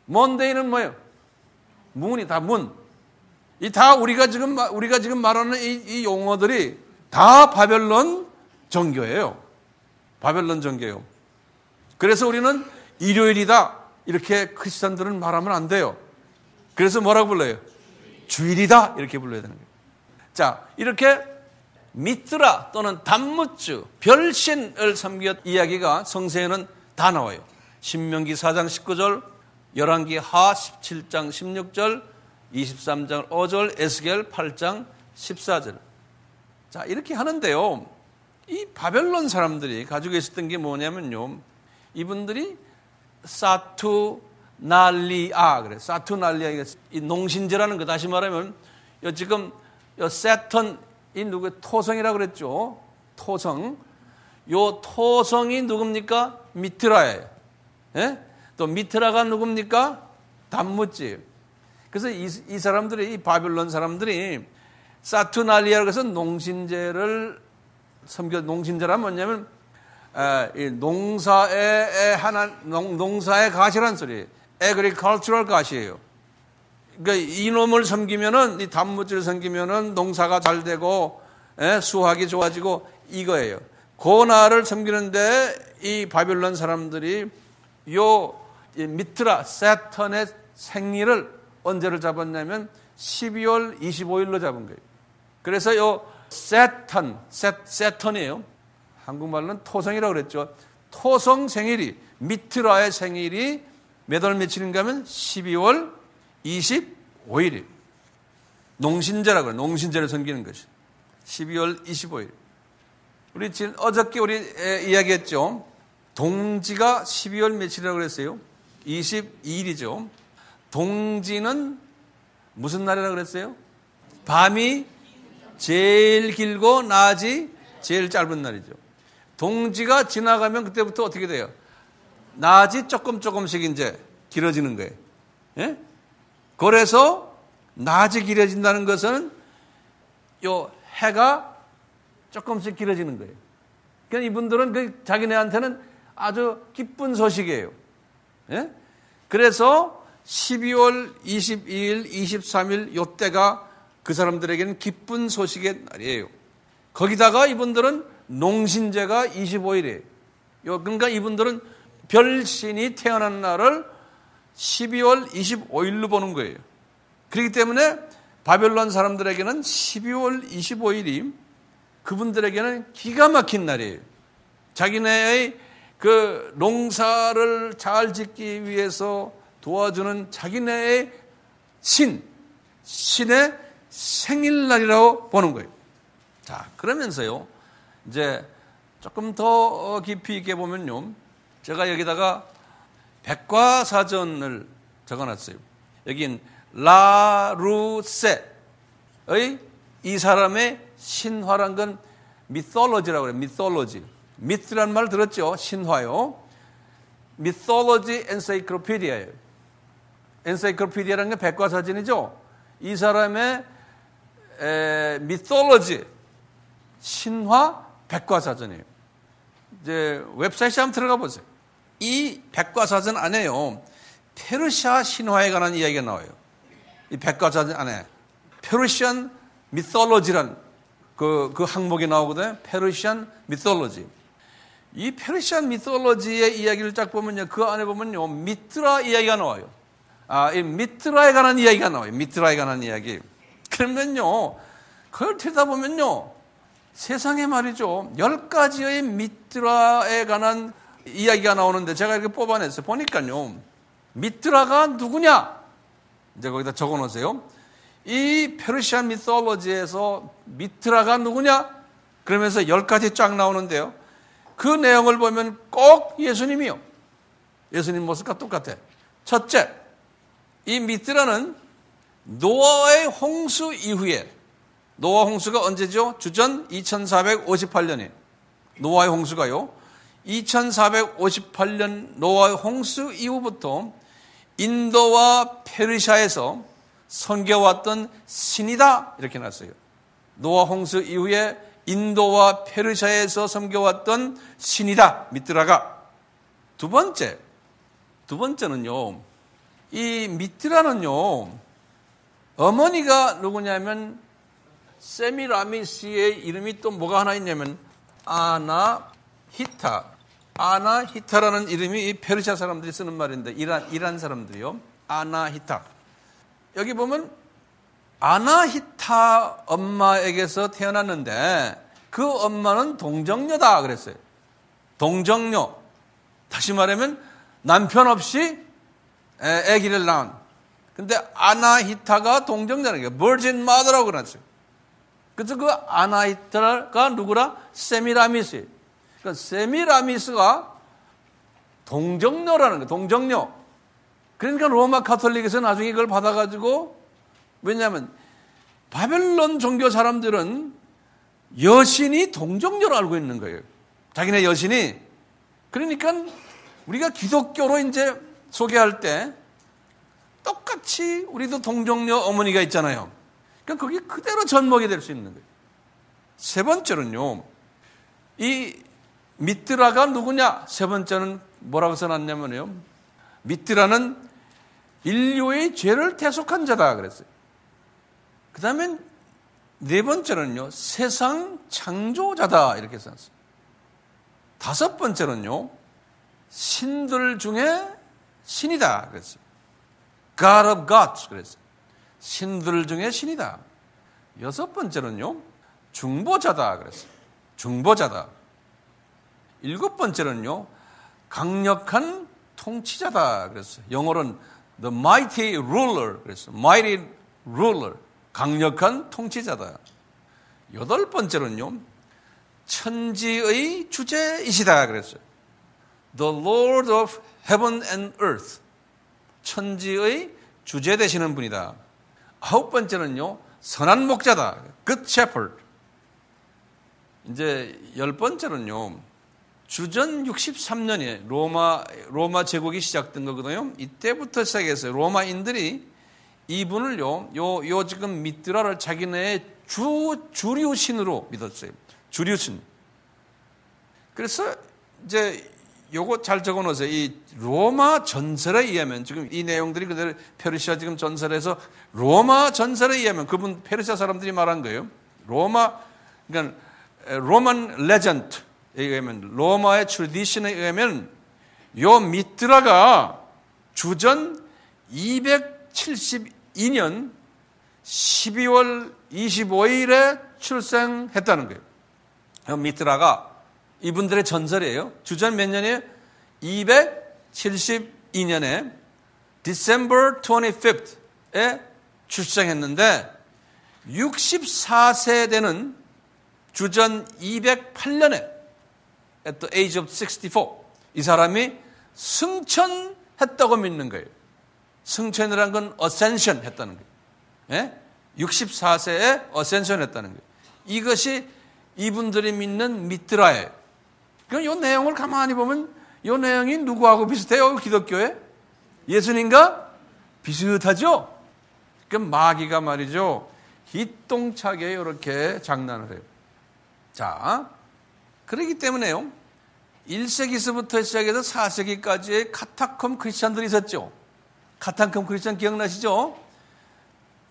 먼데이는 뭐예요? 문이 다 문. 이 다 우리가 지금 말하는 이 용어들이 다 바벨론 종교예요. 바벨론 종교예요. 그래서 우리는 일요일이다. 이렇게 크리스찬들은 말하면 안 돼요. 그래서 뭐라고 불러요? 주일이다. 이렇게 불러야 되는 거예요. 자, 이렇게 미트라 또는 담무즈, 별신을 섬겼 이야기가 성서에는 다 나와요. 신명기 4장 19절, 열왕기 하 17장 16절, 23장 5절, 에스겔 8장 14절. 자, 이렇게 하는데요. 이 바벨론 사람들이 가지고 있었던 게 뭐냐면요. 이분들이 사투날리아, 그래. 사투날리아, 이 농신제라는 거, 다시 말하면, 지금, 세턴, 이 누구의 토성이라고 그랬죠. 토성. 요 토성이 누굽니까? 미트라예요. 예? 또 미트라가 누굽니까? 담무지. 그래서 이 사람들이, 이 바빌론 사람들이 사투날리아라고 해서 농신제를 농신제란 뭐냐면 농사의 농사의 가시란 소리예요. agricultural 가시예요. 그러니까 이놈을 섬기면은, 이 단무지를 섬기면은 농사가 잘 되고 수확이 좋아지고 이거예요. 고나를 섬기는데 이 바빌론 사람들이 미트라 세턴의 생일을 언제를 잡았냐면 12월 25일로 잡은 거예요. 그래서 세턴이에요. 한국말로는 토성이라고 그랬죠. 토성 생일이, 미트라의 생일이 몇 월 며칠인가 하면 12월 25일이에요. 농신제라고 해요. 농신제를 섬기는 것이. 12월 25일. 우리 지금 어저께 이야기했죠. 동지가 12월 며칠이라고 그랬어요? 22일이죠. 동지는 무슨 날이라고 그랬어요? 밤이 제일 길고 낮이 제일 짧은 날이죠. 동지가 지나가면 그때부터 어떻게 돼요? 낮이 조금씩 이제 길어지는 거예요. 예? 그래서 낮이 길어진다는 것은 해가 조금씩 길어지는 거예요. 그러니까 이분들은 자기네한테는 아주 기쁜 소식이에요. 예? 그래서 12월 22일, 23일 요때가 그 사람들에게는 기쁜 소식의 날이에요. 거기다가 이분들은 농신제가 25일이에요. 그러니까 이분들은 별신이 태어난 날을 12월 25일로 보는 거예요. 그렇기 때문에 바벨론 사람들에게는 12월 25일이 그분들에게는 기가 막힌 날이에요. 자기네의 그 농사를 잘 짓기 위해서 도와주는 자기네의 신의 생일날이라고 보는 거예요. 자, 그러면서요, 이제 조금 더 깊이 있게 보면요, 제가 여기다가 백과사전을 적어놨어요. 여긴 라루세의 이 사람의 신화란 건 미톨로지라고 그래요. 미톨로지. 미트란 말 들었죠? 신화요. 미톨로지 엔사이클로피디아예요. 엔사이클로피디아라는 게 백과사전이죠. 이 사람의 미톨로지, 신화 백과사전이에요. 이제 웹사이트에 한번 들어가 보세요. 이 백과사전 안에요, 페르시아 신화에 관한 이야기가 나와요. 이 백과사전 안에 페르시안 미톨로지란 그 항목이 나오거든요. 페르시안 미톨로지. 이 페르시안 미톨로지의 이야기를 쫙 보면요, 그 안에 보면요, 미트라 이야기가 나와요. 이 미트라에 관한 이야기가 나와요. 미트라에 관한 이야기. 그러면요, 그걸 들여다보면요, 세상에 말이죠, 10가지의 미트라에 관한 이야기가 나오는데 제가 이렇게 뽑아냈어요. 보니까요, 미트라가 누구냐? 이제 거기다 적어 놓으세요. 이 페르시안 미톨로지에서 미트라가 누구냐? 그러면서 10가지 쫙 나오는데요. 그 내용을 보면 꼭 예수님이요. 예수님 모습과 똑같아. 첫째, 이 미트라는 노아의 홍수 이후에, 노아 홍수가 언제죠? 주전 2458년에 노아의 홍수가요, 2458년 노아의 홍수 이후부터 인도와 페르시아에서 섬겨왔던 신이다, 이렇게 났어요. 노아 홍수 이후에 인도와 페르시아에서 섬겨왔던 신이다, 미트라가. 두 번째는요, 이 미트라는요, 어머니가 누구냐면 세미라미스의 이름이 또 뭐가 하나 있냐면 아나히타라는 이름이 이 페르시아 사람들이 쓰는 말인데, 이란 사람들이요, 아나히타. 여기 보면 아나히타 엄마에게서 태어났는데 그 엄마는 동정녀다 그랬어요. 동정녀. 다시 말하면 남편 없이 아기를 낳은. 근데 아나히타가 동정녀라는 게 virgin mother라고 그랬어요. 그래서 그 아나히타가 누구라? 세미라미스. 그러니까 세미라미스가 동정녀라는 거예요. 동정녀. 그러니까 로마 가톨릭에서 나중에 이걸 받아가지고, 왜냐하면 바벨론 종교 사람들은 여신이 동정녀로 알고 있는 거예요. 자기네 여신이. 그러니까 우리가 기독교로 이제 소개할 때 똑같이 우리도 동정녀 어머니가 있잖아요. 그러니까 거기 그대로 젖먹이 될 수 있는 거예요. 세 번째는요, 이 미드라가 누구냐? 세 번째는 뭐라고 써놨냐면요, 미드라는 인류의 죄를 대속한 자다 그랬어요. 그 다음에 네 번째는요, 세상 창조자다 이렇게 써놨어요. 다섯 번째는요, 신들 중에 신이다 그랬어요. God of gods 그랬어요. 신들 중에 신이다. 여섯 번째는요, 중보자다 그랬어요. 중보자다. 일곱 번째는요, 강력한 통치자다 그랬어요. 영어로는 the mighty ruler 그랬어요. mighty ruler, 강력한 통치자다. 여덟 번째는요, 천지의 주제이시다 그랬어요. the Lord of heaven and earth, 천지의 주제 되시는 분이다. 아홉 번째는요, 선한 목자다. good shepherd. 이제 열 번째는요, 주전 63년에 로마 제국이 시작된 거거든요. 이때부터 시작해서 로마인들이 이분을요, 요 지금 미드라를 자기네의 주류신으로 믿었어요. 주류신. 그래서 이제 요거 잘 적어 놓으세요. 이 로마 전설에 의하면, 지금 이 내용들이 그대로 페르시아 지금 전설에서 로마 전설에 의하면, 그분 페르시아 사람들이 말한 거예요. 그러니까 로만 레전드에 의하면, 로마의 트래디션에 의하면 요 미드라가 주전 272년 12월 25일에 출생했다는 거예요. 요 미드라가 이분들의 전설이에요. 주전 몇 년이에요? 272년에 December 25th에 출생했는데 64세 되는 주전 208년에 at the age of 64 이 사람이 승천했다고 믿는 거예요. 승천이라는 건 ascension 했다는 거예요. 예? 64세에 ascension 했다는 거예요. 이것이 이분들이 믿는 미드라예요. 그럼 이 내용을 가만히 보면 이 내용이 누구하고 비슷해요? 기독교에? 예수님과 비슷하죠? 그럼 마귀가 말이죠, 기똥차게 이렇게 장난을 해요. 자, 그렇기 때문에요, 1세기서부터 시작해서 4세기까지의 카타콤 크리스찬들이 있었죠. 카타콤 크리스찬 기억나시죠?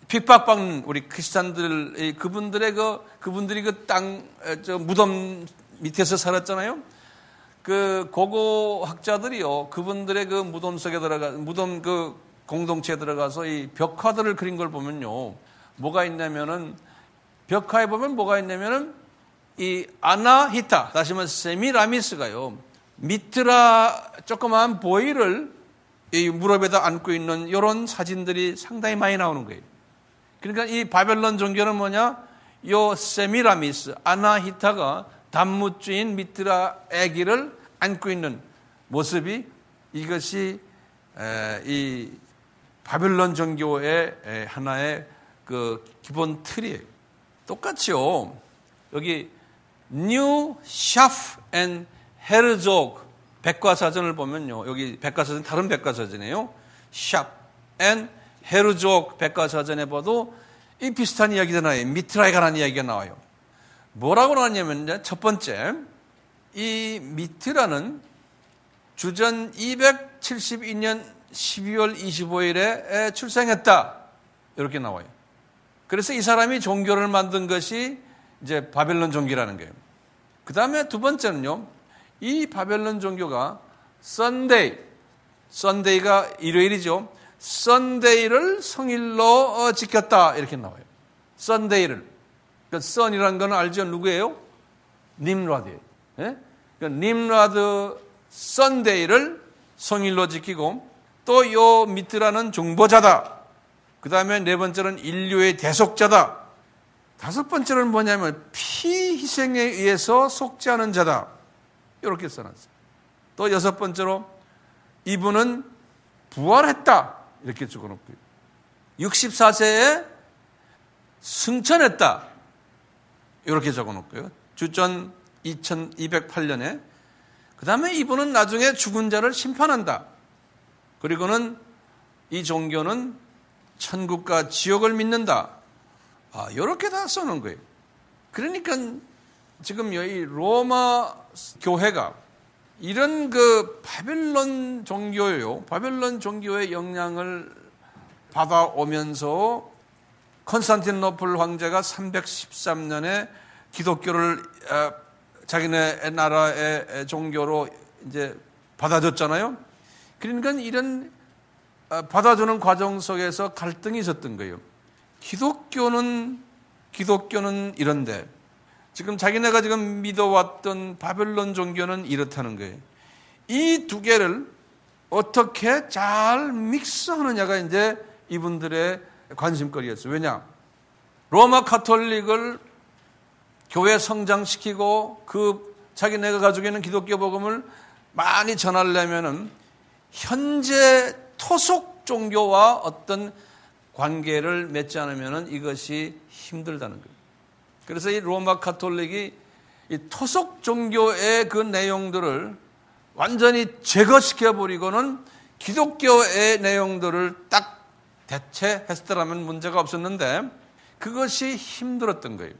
핍박받는 우리 크리스찬들, 그분들이 그 땅, 무덤 밑에서 살았잖아요. 그 고고학자들이요, 그분들의 그 무덤 속에 무덤 그 공동체에 들어가서 이 벽화들을 그린 걸 보면요, 뭐가 있냐면은, 벽화에 보면 뭐가 있냐면은, 이 아나히타, 다시 말해서 세미라미스가요, 미트라 조그마한 보이를 이 무릎에다 안고 있는 이런 사진들이 상당히 많이 나오는 거예요. 그러니까 이 바벨론 종교는 뭐냐? 요 세미라미스, 아나히타가 단무주인 미트라 아기를 안고 있는 모습이, 이것이 이 바벨론 종교의 하나의 그 기본 틀이에요. 똑같이요, 여기 뉴 샤프 앤 헤르조그 백과사전을 보면요, 여기 백과사전 다른 백과사전이에요. 샤프 앤 헤르조그 백과사전에 봐도 이 비슷한 이야기가 나와요. 미트라에 관한 이야기가 나와요. 뭐라고 나왔냐면, 첫 번째, 이 미트라는 주전 272년 12월 25일에 출생했다, 이렇게 나와요. 그래서 이 사람이 종교를 만든 것이 이제 바벨론 종교라는 거예요. 그 다음에 두 번째는요, 이 바벨론 종교가 썬데이가 일요일이죠. 썬데이를 성일로 지켰다, 이렇게 나와요. 썬데이를. 그러니까 썬이라는 건 알죠? 누구예요? 님라드예요. 예? 그러니까 님라드 썬데이를 성일로 지키고, 또 요 미트라는 중보자다. 그 다음에 네 번째는 인류의 대속자다. 다섯 번째는 뭐냐면 피 희생에 의해서 속지 않은 자다, 이렇게 써놨어요. 또 여섯 번째로 이분은 부활했다, 이렇게 적어놓고요. 64세에 승천했다, 이렇게 적어놓고요. 주전 2208년에. 그 다음에 이분은 나중에 죽은 자를 심판한다. 그리고는 이 종교는 천국과 지옥을 믿는다. 이렇게 다 써놓은 거예요. 그러니까 지금 여기 로마 교회가 이런 그 바벨론 종교예요. 바벨론 종교의 영향을 받아오면서 콘스탄티노플 황제가 313년에 기독교를 자기네 나라의 종교로 이제 받아줬잖아요. 그러니까 이런 받아주는 과정 속에서 갈등이 있었던 거예요. 기독교는 이런데 지금 자기네가 지금 믿어왔던 바벨론 종교는 이렇다는 거예요. 이 두 개를 어떻게 잘 믹스하느냐가 이제 이분들의 관심거리였어요. 왜냐? 로마 카톨릭을 교회 성장시키고 그 자기네가 가지고 있는 기독교 복음을 많이 전하려면은 현재 토속 종교와 어떤 관계를 맺지 않으면은 이것이 힘들다는 거예요. 그래서 이 로마 카톨릭이 이 토속 종교의 그 내용들을 완전히 제거시켜버리고는 기독교의 내용들을 딱 대체했더라면 문제가 없었는데 그것이 힘들었던 거예요.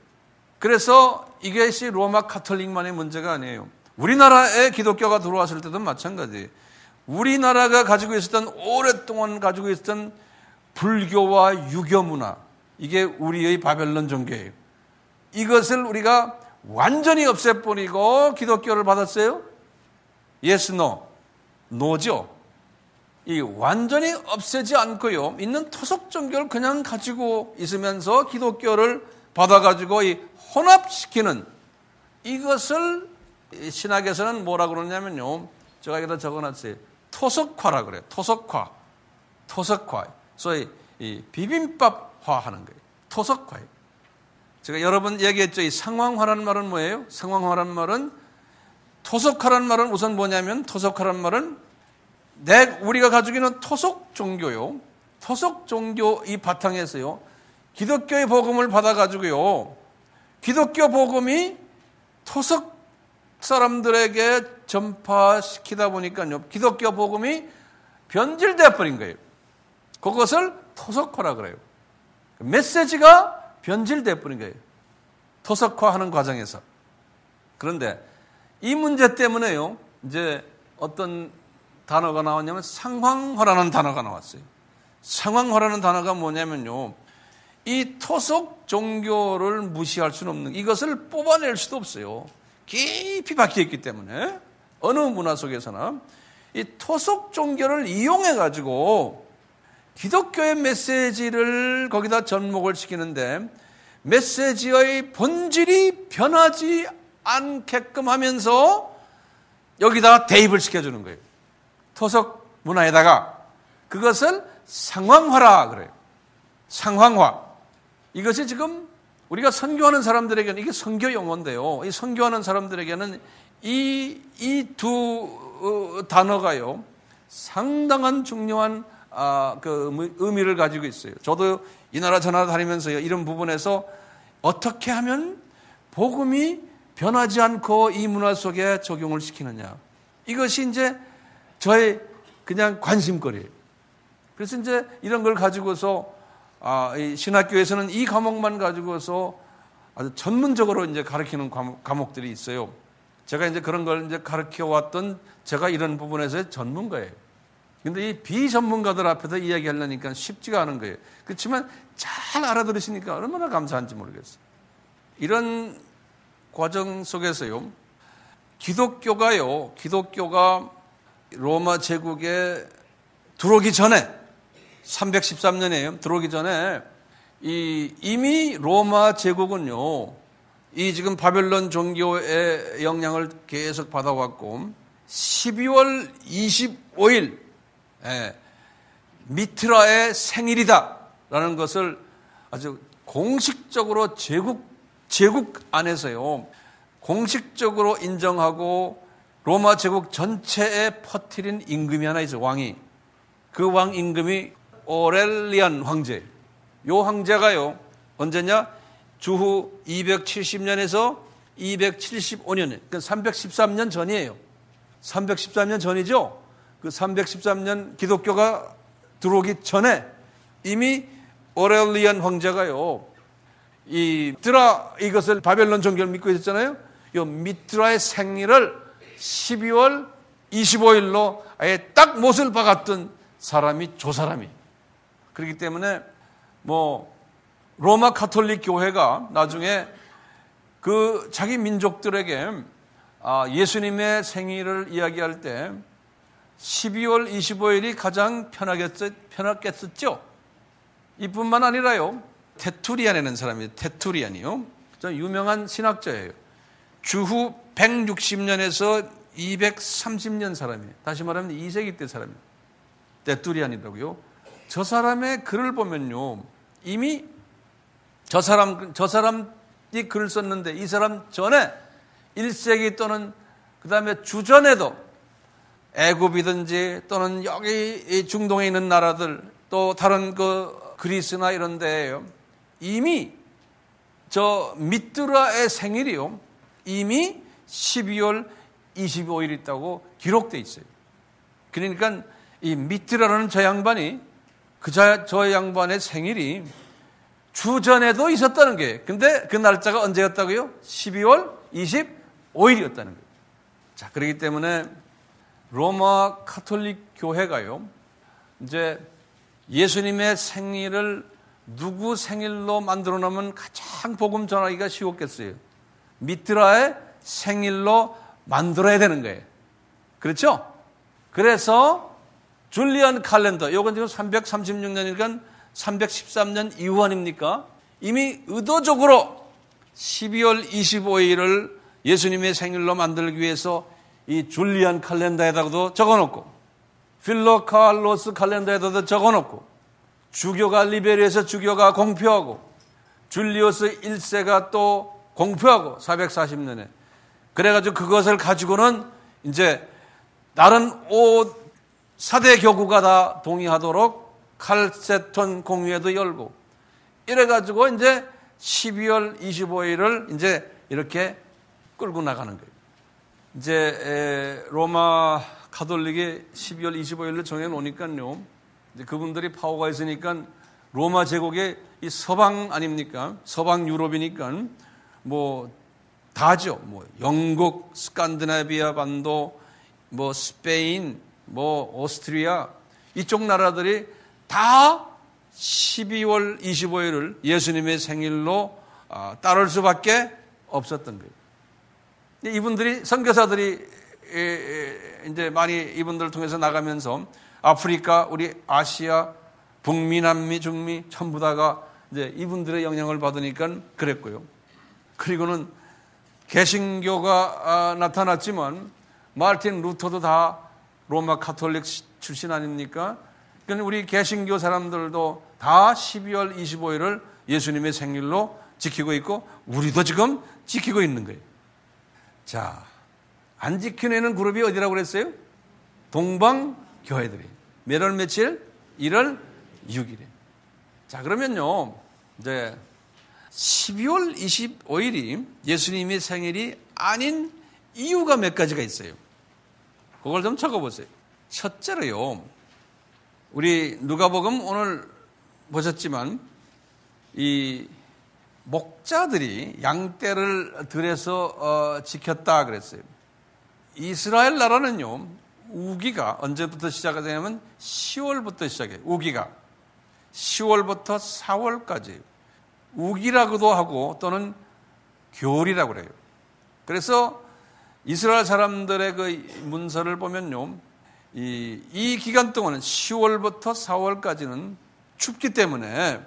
그래서 이것이 로마 카톨릭만의 문제가 아니에요. 우리나라에 기독교가 들어왔을 때도 마찬가지예요. 우리나라가 가지고 있었던 오랫동안 가지고 있었던 불교와 유교 문화, 이게 우리의 바벨론 종교예요. 이것을 우리가 완전히 없애버리고 기독교를 받았어요? Yes, no. no죠. 이 완전히 없애지 않고요. 있는 토속 종교를 그냥 가지고 있으면서 기독교를 받아가지고 이 혼합시키는 이것을 신학에서는 뭐라고 그러냐면요. 제가 여기다 적어놨어요. 토속화라 그래요. 토속화. 소위 이 비빔밥화 하는 거예요. 토속화예요. 제가 여러 번 얘기했죠. 이 상황화라는 말은 뭐예요? 상황화라는 말은 토속화라는 말은 우선 뭐냐면 토속화라는 말은 우리가 가지고 있는 토속 종교요. 토속 종교 이 바탕에서요. 기독교의 복음을 받아가지고요. 기독교 복음이 토속 사람들에게 전파시키다 보니까요. 기독교 복음이 변질되어 버린 거예요. 그것을 토속화라 그래요. 메시지가 변질되어 버린 거예요. 토속화하는 과정에서. 그런데 이 문제 때문에요. 이제 어떤 단어가 나왔냐면 상황화라는 단어가 나왔어요. 상황화라는 단어가 뭐냐면요. 이 토속 종교를 무시할 수는 없는, 이것을 뽑아낼 수도 없어요. 깊이 박혀있기 때문에 어느 문화 속에서나 이 토속 종교를 이용해가지고 기독교의 메시지를 거기다 접목을 시키는데 메시지의 본질이 변하지 않게끔 하면서 여기다가 대입을 시켜주는 거예요. 토속 문화에다가 그것을 상황화라 그래요. 상황화. 이것이 지금 우리가 선교하는 사람들에게는 이게 선교 용어인데요. 이 선교하는 사람들에게는 이 두 단어가요. 상당한 중요한 그 의미를 가지고 있어요. 저도 이 나라 저 나라 다니면서 이런 부분에서 어떻게 하면 복음이 변하지 않고 이 문화 속에 적용을 시키느냐. 이것이 이제 저의 그냥 관심거리예요. 그래서 이제 이런 걸 가지고서 이 신학교에서는 이 과목만 가지고서 아주 전문적으로 이제 가르치는 과목들이 있어요. 제가 이제 그런 걸 이제 가르쳐 왔던 제가 이런 부분에서의 전문가예요. 근데 이 비전문가들 앞에서 이야기하려니까 쉽지가 않은 거예요. 그렇지만 잘 알아들으시니까 얼마나 감사한지 모르겠어요. 이런 과정 속에서요, 기독교가 로마 제국에 들어오기 전에 313년이에요. 들어오기 전에 이미 로마 제국은요, 이 지금 바벨론 종교의 영향을 계속 받아왔고 12월 25일 미트라의 생일이다라는 것을 아주 공식적으로 제국 안에서요 공식적으로 인정하고 로마 제국 전체에 퍼뜨린 임금이 하나 있어요. 왕이. 그 왕 임금이 오렐리안 황제. 요 황제가요 언제냐? 주후 270년에서 275년, 그러니까 313년 전이에요. 313년 전이죠. 그 313년 기독교가 들어오기 전에 이미 오렐리안 황제가요, 이 미트라, 이것을 바벨론 종교를 믿고 있었잖아요. 이 미트라의 생일을 12월 25일로 아예 딱 못을 박았던 사람이 저 사람이. 그렇기 때문에 로마 가톨릭 교회가 나중에 그 자기 민족들에게 예수님의 생일을 이야기할 때 12월 25일이 가장 편하겠었죠. 이뿐만 아니라요, 테투리안이라는 사람이에요. 테투리안이요. 좀 유명한 신학자예요. 주후 160년에서 230년 사람이에요. 다시 말하면 2세기 때 사람이에요. 테투리안이라고요. 저 사람의 글을 보면요, 이미 저 사람이 글을 썼는데 이 사람 전에 1세기 또는 그 다음에 주전에도 애굽이든지 또는 여기 중동에 있는 나라들 또 다른 그리스나 이런 데에요, 이미 저 미트라의 생일이요, 이미 12월 25일 있다고 기록되어 있어요. 그러니까 이 미트라라는 저 양반이 저 양반의 생일이 주전에도 있었다는 거예요. 근데 그 날짜가 언제였다고요? 12월 25일이었다는 거예요. 자, 그렇기 때문에 로마 가톨릭 교회가요, 이제 예수님의 생일을 누구 생일로 만들어 놓으면 가장 복음 전하기가 쉬웠겠어요? 미트라의 생일로 만들어야 되는 거예요. 그렇죠? 그래서 줄리안 칼렌더, 이건 지금 336년이니까 313년 이후 아닙니까? 이미 의도적으로 12월 25일을 예수님의 생일로 만들기 위해서 이 줄리안 칼렌더에다가도 적어놓고, 필로칼로스 칼렌더에다도 적어놓고, 주교가 리베리에서 주교가 공표하고, 줄리오스 1세가 또 공표하고, 440년에. 그래가지고 그것을 가지고는 이제 다른 4대 교구가 다 동의하도록 칼세톤 공회도 열고, 이래가지고 이제 12월 25일을 이제 이렇게 끌고 나가는 거예요. 이제 로마 가톨릭이 12월 25일을 정해놓으니까요, 이제 그분들이 파워가 있으니까 로마 제국의 이 서방 아닙니까? 서방 유럽이니까 다죠. 영국, 스칸디나비아 반도, 스페인, 오스트리아, 이쪽 나라들이 다 12월 25일을 예수님의 생일로 따를 수밖에 없었던 거예요. 이분들이, 선교사들이 이제 많이 이분들을 통해서 나가면서 아프리카, 우리 아시아, 북미, 남미, 중미 전부 다가 이제 이분들의 영향을 받으니까 그랬고요. 그리고는 개신교가 나타났지만 마르틴 루터도 다 로마 가톨릭 출신 아닙니까? 그러니까 우리 개신교 사람들도 다 12월 25일을 예수님의 생일로 지키고 있고, 우리도 지금 지키고 있는 거예요. 자, 안 지켜내는 그룹이 어디라고 그랬어요? 동방교회들이. 몇 월 며칠? 1월 6일에. 자, 그러면요, 이제 12월 25일이 예수님의 생일이 아닌 이유가 몇 가지가 있어요. 그걸 좀 적어보세요. 첫째로요, 우리 누가복음 오늘 보셨지만 이 목자들이 양떼를 들여서 지켰다 그랬어요. 이스라엘 나라는요, 우기가 언제부터 시작하냐면 10월부터 시작해요. 우기가 10월부터 4월까지 우기라고도 하고 또는 겨울이라고 그래요. 그래서 이스라엘 사람들의 그 문서를 보면요, 이 기간 동안은 10월부터 4월까지는 춥기 때문에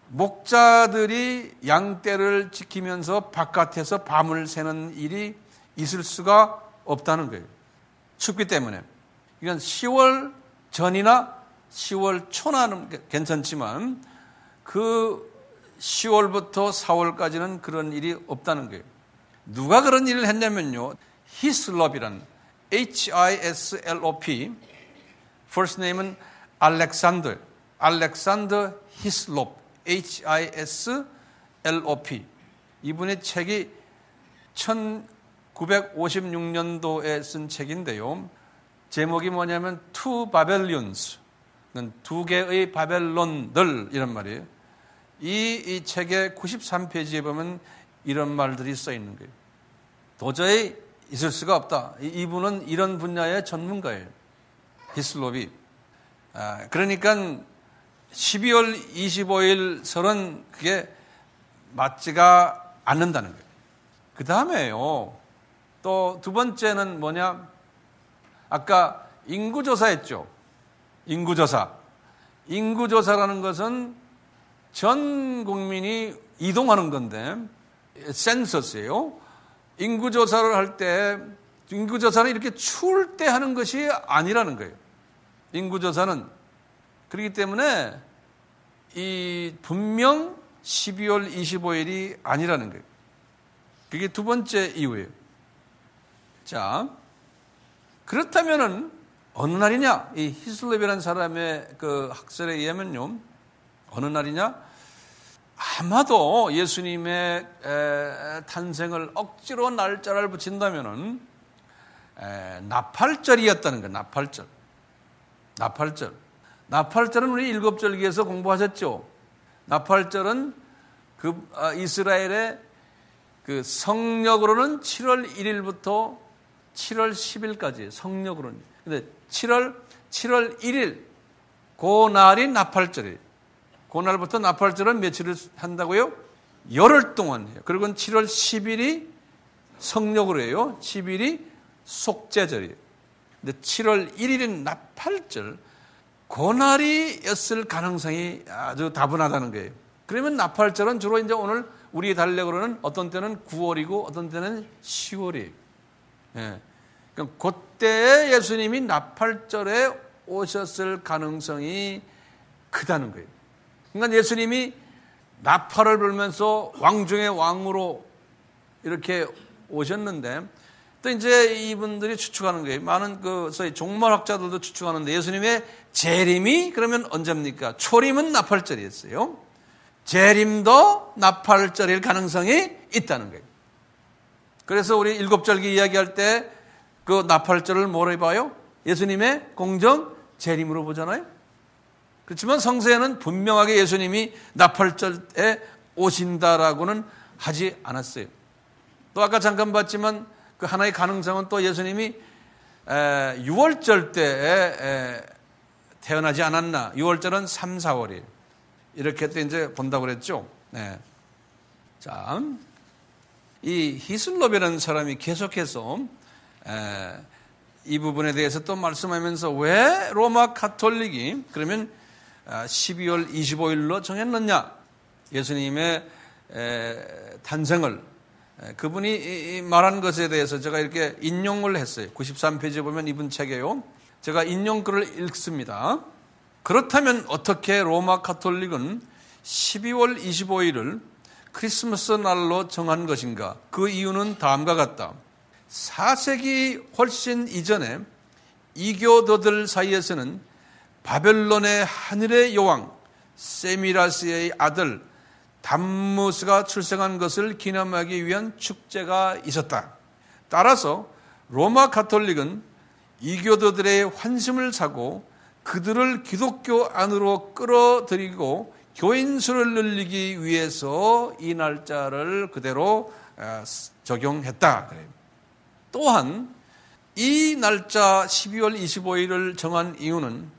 목자들이 양떼를 지키면서 바깥에서 밤을 새는 일이 있을 수가 없다는 거예요. 춥기 때문에. 그러니까 10월 전이나 10월 초나는 괜찮지만 그 10월부터 4월까지는 그런 일이 없다는 거예요. 누가 그런 일을 했냐면요, 히슬롭이란 H-I-S-L-O-P, first name은 알렉산더 히슬롭, H-I-S-L-O-P. 이분의 책이 1956년도에 쓴 책인데요. 제목이 뭐냐면 Two Babylons, 두 개의 바벨론들 이런 말이에요. 이 책의 93페이지에 보면 이런 말들이 써 있는 거예요. 도저히 있을 수가 없다. 이분은 이런 분야의 전문가예요. 히슬롭이. 그러니까 12월 25일 설은 그게 맞지가 않는다는 거예요. 그 다음에요. 또 두 번째는 뭐냐? 아까 인구조사했죠. 인구조사. 인구조사라는 것은 전 국민이 이동하는 건데, 센서스예요. 인구조사를 할 때, 인구조사는 이렇게 추울 때 하는 것이 아니라는 거예요. 인구조사는. 그렇기 때문에 분명 12월 25일이 아니라는 거예요. 그게 두 번째 이유예요. 자, 그렇다면은 어느 날이냐? 이 히슬롭이라는 사람의 그 학설에 의하면요, 어느 날이냐? 아마도 예수님의 탄생을 억지로 날짜를 붙인다면은 나팔절이었다는 거예요. 나팔절. 나팔절. 나팔절은 우리 일곱절기에서 공부하셨죠. 나팔절은 이스라엘의 그 성력으로는 7월 1일부터 7월 10일까지 성력으로는. 근데 7월 1일 그 날이 나팔절이에요. 그 날부터 나팔절은 며칠을 한다고요? 열흘 동안 해요. 그리고 7월 10일이 성력으로 해요. 10일이 속죄절이에요. 근데 7월 1일인 나팔절, 그 날이었을 가능성이 아주 다분하다는 거예요. 그러면 나팔절은 주로 이제 오늘 우리 달력으로는 어떤 때는 9월이고 어떤 때는 10월이에요. 예. 그럼 그때 예수님이 나팔절에 오셨을 가능성이 크다는 거예요. 그러니까 예수님이 나팔을 불면서 왕중의 왕으로 이렇게 오셨는데, 또 이제 이분들이 추측하는 거예요. 많은 소위 종말학자들도 추측하는데, 예수님의 재림이 그러면 언제입니까? 초림은 나팔절이었어요. 재림도 나팔절일 가능성이 있다는 거예요. 그래서 우리 일곱절기 이야기할 때 그 나팔절을 뭐로 봐요? 예수님의 공정 재림으로 보잖아요. 그렇지만 성서에는 분명하게 예수님이 나팔절에 오신다라고는 하지 않았어요. 또 아까 잠깐 봤지만 그 하나의 가능성은 또 예수님이 6월절 때에 태어나지 않았나. 6월절은 3, 4월이에요. 이렇게 또 이제 본다고 그랬죠. 네. 자, 이 히슬롭이라는 사람이 계속해서 이 부분에 대해서 또 말씀하면서 왜 로마 가톨릭이 그러면 12월 25일로 정했느냐? 예수님의 탄생을 그분이 말한 것에 대해서 제가 이렇게 인용을 했어요. 93페이지에 보면 이분 책이에요. 제가 인용글을 읽습니다. 그렇다면 어떻게 로마 가톨릭은 12월 25일을 크리스마스 날로 정한 것인가? 그 이유는 다음과 같다. 4세기 훨씬 이전에 이교도들 사이에서는 바벨론의 하늘의 여왕 세미라스의 아들 담무스가 출생한 것을 기념하기 위한 축제가 있었다. 따라서 로마 가톨릭은 이교도들의 환심을 사고 그들을 기독교 안으로 끌어들이고 교인수를 늘리기 위해서 이 날짜를 그대로 적용했다. 또한 이 날짜 12월 25일을 정한 이유는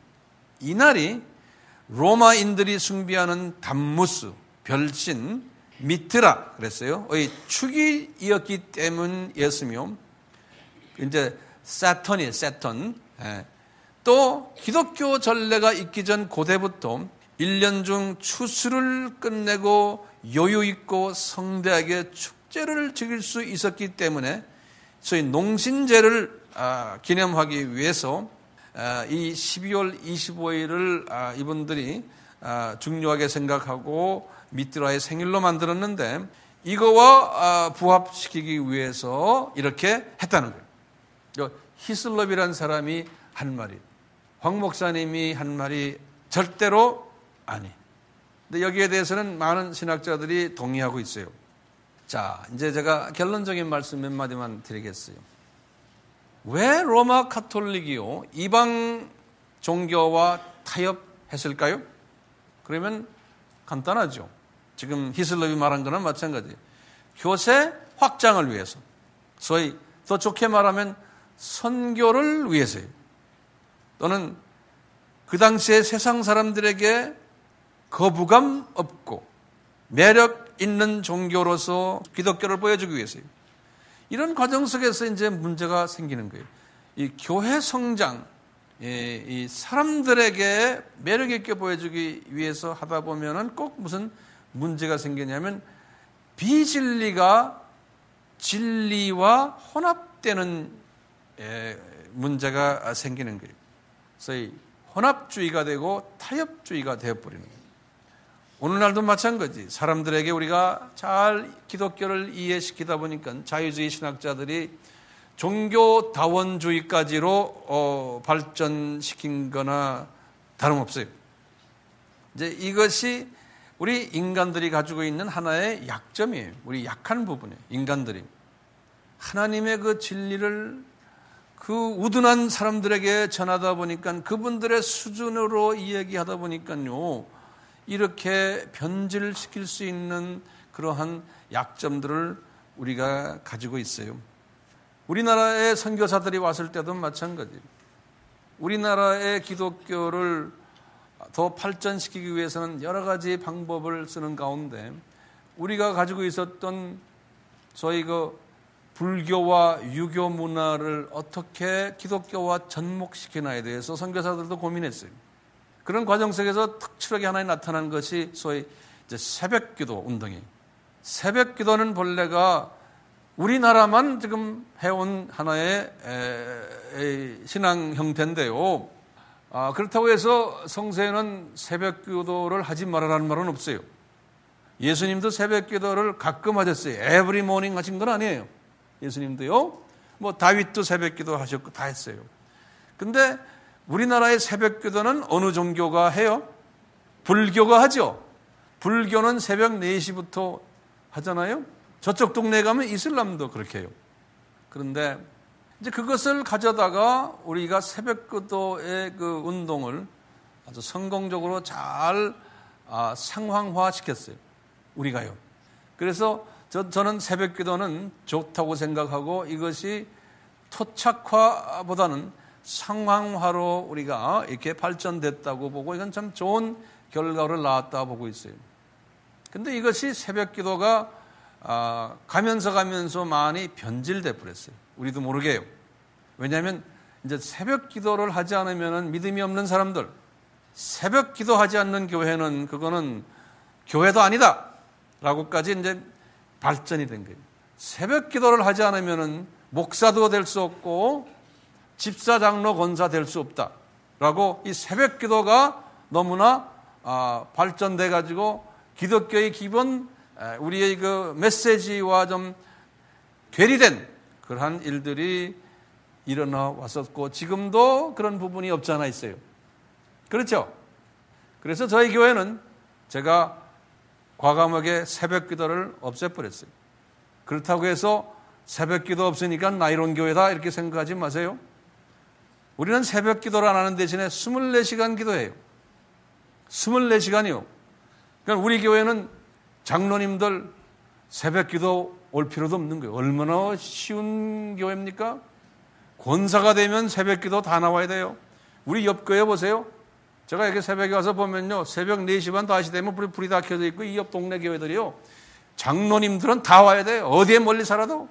이날이 로마인들이 숭배하는 담무스, 별신, 미트라 그랬어요.의 축일이었기 때문이었으며, 이제 사턴이에요, 사턴. 또 기독교 전례가 있기 전 고대부터 1년 중 추수를 끝내고 여유 있고 성대하게 축제를 즐길 수 있었기 때문에 소위 농신제를 기념하기 위해서 이 12월 25일을 이분들이 중요하게 생각하고 미트라의 생일로 만들었는데, 이거와 부합시키기 위해서 이렇게 했다는 거예요. 히슬롭이라는 사람이 한 말이, 황 목사님이 한 말이 절대로 아니. 근데 여기에 대해서는 많은 신학자들이 동의하고 있어요. 자, 이제 제가 결론적인 말씀 몇 마디만 드리겠어요. 왜 로마 가톨릭이요, 이방 종교와 타협했을까요? 그러면 간단하죠. 지금 히슬럽이 말한 거는 마찬가지. 교세 확장을 위해서, 소위 더 좋게 말하면 선교를 위해서요. 또는 그 당시에 세상 사람들에게 거부감 없고 매력 있는 종교로서 기독교를 보여주기 위해서요. 이런 과정 속에서 이제 문제가 생기는 거예요. 이 교회 성장, 이 사람들에게 매력 있게 보여주기 위해서 하다 보면은 꼭 무슨 문제가 생기냐면 비진리가 진리와 혼합되는 문제가 생기는 거예요. 소위 혼합주의가 되고 타협주의가 되어버리는 거예요. 오늘날도 마찬가지. 사람들에게 우리가 잘 기독교를 이해시키다 보니까 자유주의 신학자들이 종교다원주의까지로 발전시킨 거나 다름없어요. 이제 이것이 우리 인간들이 가지고 있는 하나의 약점이에요. 우리 약한 부분이에요. 인간들이. 하나님의 그 진리를 그 우둔한 사람들에게 전하다 보니까 그분들의 수준으로 이야기하다 보니까요. 이렇게 변질시킬 수 있는 그러한 약점들을 우리가 가지고 있어요. 우리나라의 선교사들이 왔을 때도 마찬가지예요. 우리나라의 기독교를 더 발전시키기 위해서는 여러 가지 방법을 쓰는 가운데 우리가 가지고 있었던 소위 그 불교와 유교 문화를 어떻게 기독교와 접목시키나에 대해서 선교사들도 고민했어요. 그런 과정 속에서 특출하게 하나 나타난 것이 소위 이제 새벽기도 운동이에요. 새벽기도는 본래가 우리나라만 지금 해온 하나의 신앙 형태인데요. 그렇다고 해서 성서에는 새벽기도를 하지 말아라는 말은 없어요. 예수님도 새벽기도를 가끔 하셨어요. 에브리 모닝 하신 건 아니에요. 예수님도요. 뭐 다윗도 새벽기도 하셨고 다 했어요. 근데 우리나라의 새벽기도는 어느 종교가 해요? 불교가 하죠. 불교는 새벽 4시부터 하잖아요. 저쪽 동네에 가면 이슬람도 그렇게 해요. 그런데 이제 그것을 가져다가 우리가 새벽기도의 그 운동을 아주 성공적으로 잘 상황화 시켰어요. 우리가요. 그래서 저는 새벽기도는 좋다고 생각하고 이것이 토착화보다는 상황화로 우리가 이렇게 발전됐다고 보고 이건 참 좋은 결과를 낳았다 보고 있어요. 근데 이것이 새벽기도가 가면서 많이 변질돼 버렸어요. 우리도 모르게요. 왜냐하면 이제 새벽기도를 하지 않으면 믿음이 없는 사람들, 새벽기도하지 않는 교회는 그거는 교회도 아니다라고까지 이제 발전이 된 거예요. 새벽기도를 하지 않으면 목사도 될 수 없고 집사, 장로, 권사 될 수 없다라고 이 새벽기도가 너무나 발전돼 가지고 기독교의 기본 우리의 그 메시지와 좀 괴리된 그러한 일들이 일어나 왔었고 지금도 그런 부분이 없지 않아 있어요. 그렇죠? 그래서 저희 교회는 제가 과감하게 새벽기도를 없애버렸어요. 그렇다고 해서 새벽기도 없으니까 나이론 교회다 이렇게 생각하지 마세요. 우리는 새벽기도를 안 하는 대신에 24시간 기도해요. 24시간이요. 그러니까 우리 교회는 장로님들 새벽기도 올 필요도 없는 거예요. 얼마나 쉬운 교회입니까? 권사가 되면 새벽기도 다 나와야 돼요. 우리 옆 교회 보세요. 제가 이렇게 새벽에 와서 보면요. 새벽 4시 반 5시 되면 불이 다 켜져 있고 이 옆 동네 교회들이요. 장로님들은 다 와야 돼요. 어디에 멀리 살아도.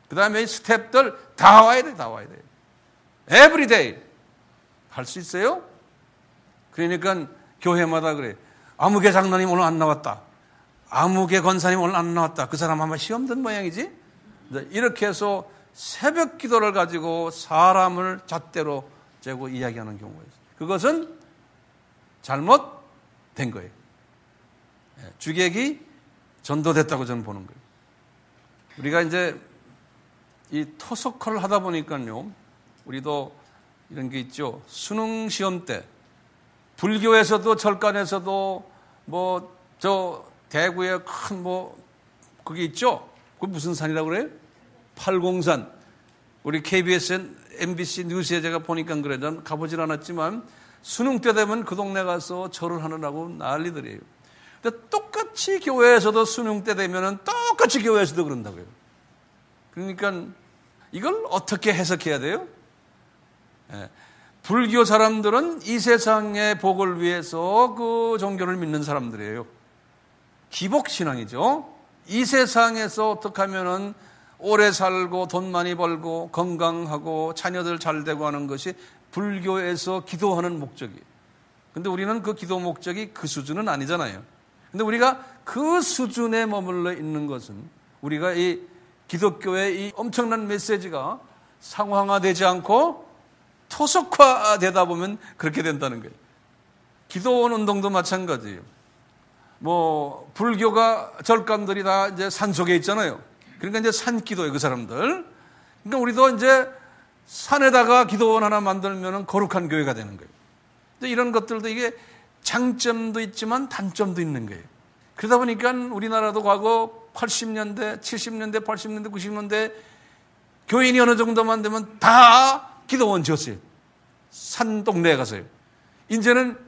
그 다음에 스태프들 다 와야 돼요. 다 와야 돼요. 에브리데이. 할 수 있어요? 그러니까 교회마다 그래. 아무개 장로님 오늘 안 나왔다. 아무개 권사님 오늘 안 나왔다. 그 사람 아마 시험 든 모양이지? 이렇게 해서 새벽 기도를 가지고 사람을 잣대로 재고 이야기하는 경우가 있어요. 그것은 잘못된 거예요. 주객이 전도됐다고 저는 보는 거예요. 우리가 이제 이 토속화를 하다 보니까요. 우리도 이런 게 있죠. 수능 시험 때 불교에서도 절간에서도 뭐 저 대구에 큰 뭐 그게 있죠. 그 무슨 산이라고 그래요? 팔공산. 우리 KBS, MBC 뉴스에 제가 보니까 그래. 난 가보질 않았지만 수능 때 되면 그 동네 가서 절을 하느라고 난리들이에요. 근데 똑같이 교회에서도 수능 때 되면은 똑같이 교회에서도 그런다고요. 그러니까 이걸 어떻게 해석해야 돼요? 불교 사람들은 이 세상의 복을 위해서 그 종교를 믿는 사람들이에요. 기복신앙이죠. 이 세상에서 어떻게 하면은 오래 살고 돈 많이 벌고 건강하고 자녀들 잘 되고 하는 것이 불교에서 기도하는 목적이에요. 근데 우리는 그 기도 목적이 그 수준은 아니잖아요. 근데 우리가 그 수준에 머물러 있는 것은 우리가 이 기독교의 이 엄청난 메시지가 상황화되지 않고 토속화되다 보면 그렇게 된다는 거예요. 기도원 운동도 마찬가지예요. 불교가 절감들이 다 이제 산 속에 있잖아요. 그러니까 이제 산기도예요, 그 사람들. 그러니까 우리도 이제 산에다가 기도원 하나 만들면은 거룩한 교회가 되는 거예요. 이런 것들도 이게 장점도 있지만 단점도 있는 거예요. 그러다 보니까 우리나라도 과거 80년대, 70년대, 80년대, 90년대 교인이 어느 정도만 되면 다 기도원 지었어요. 산 동네에 가서요. 이제는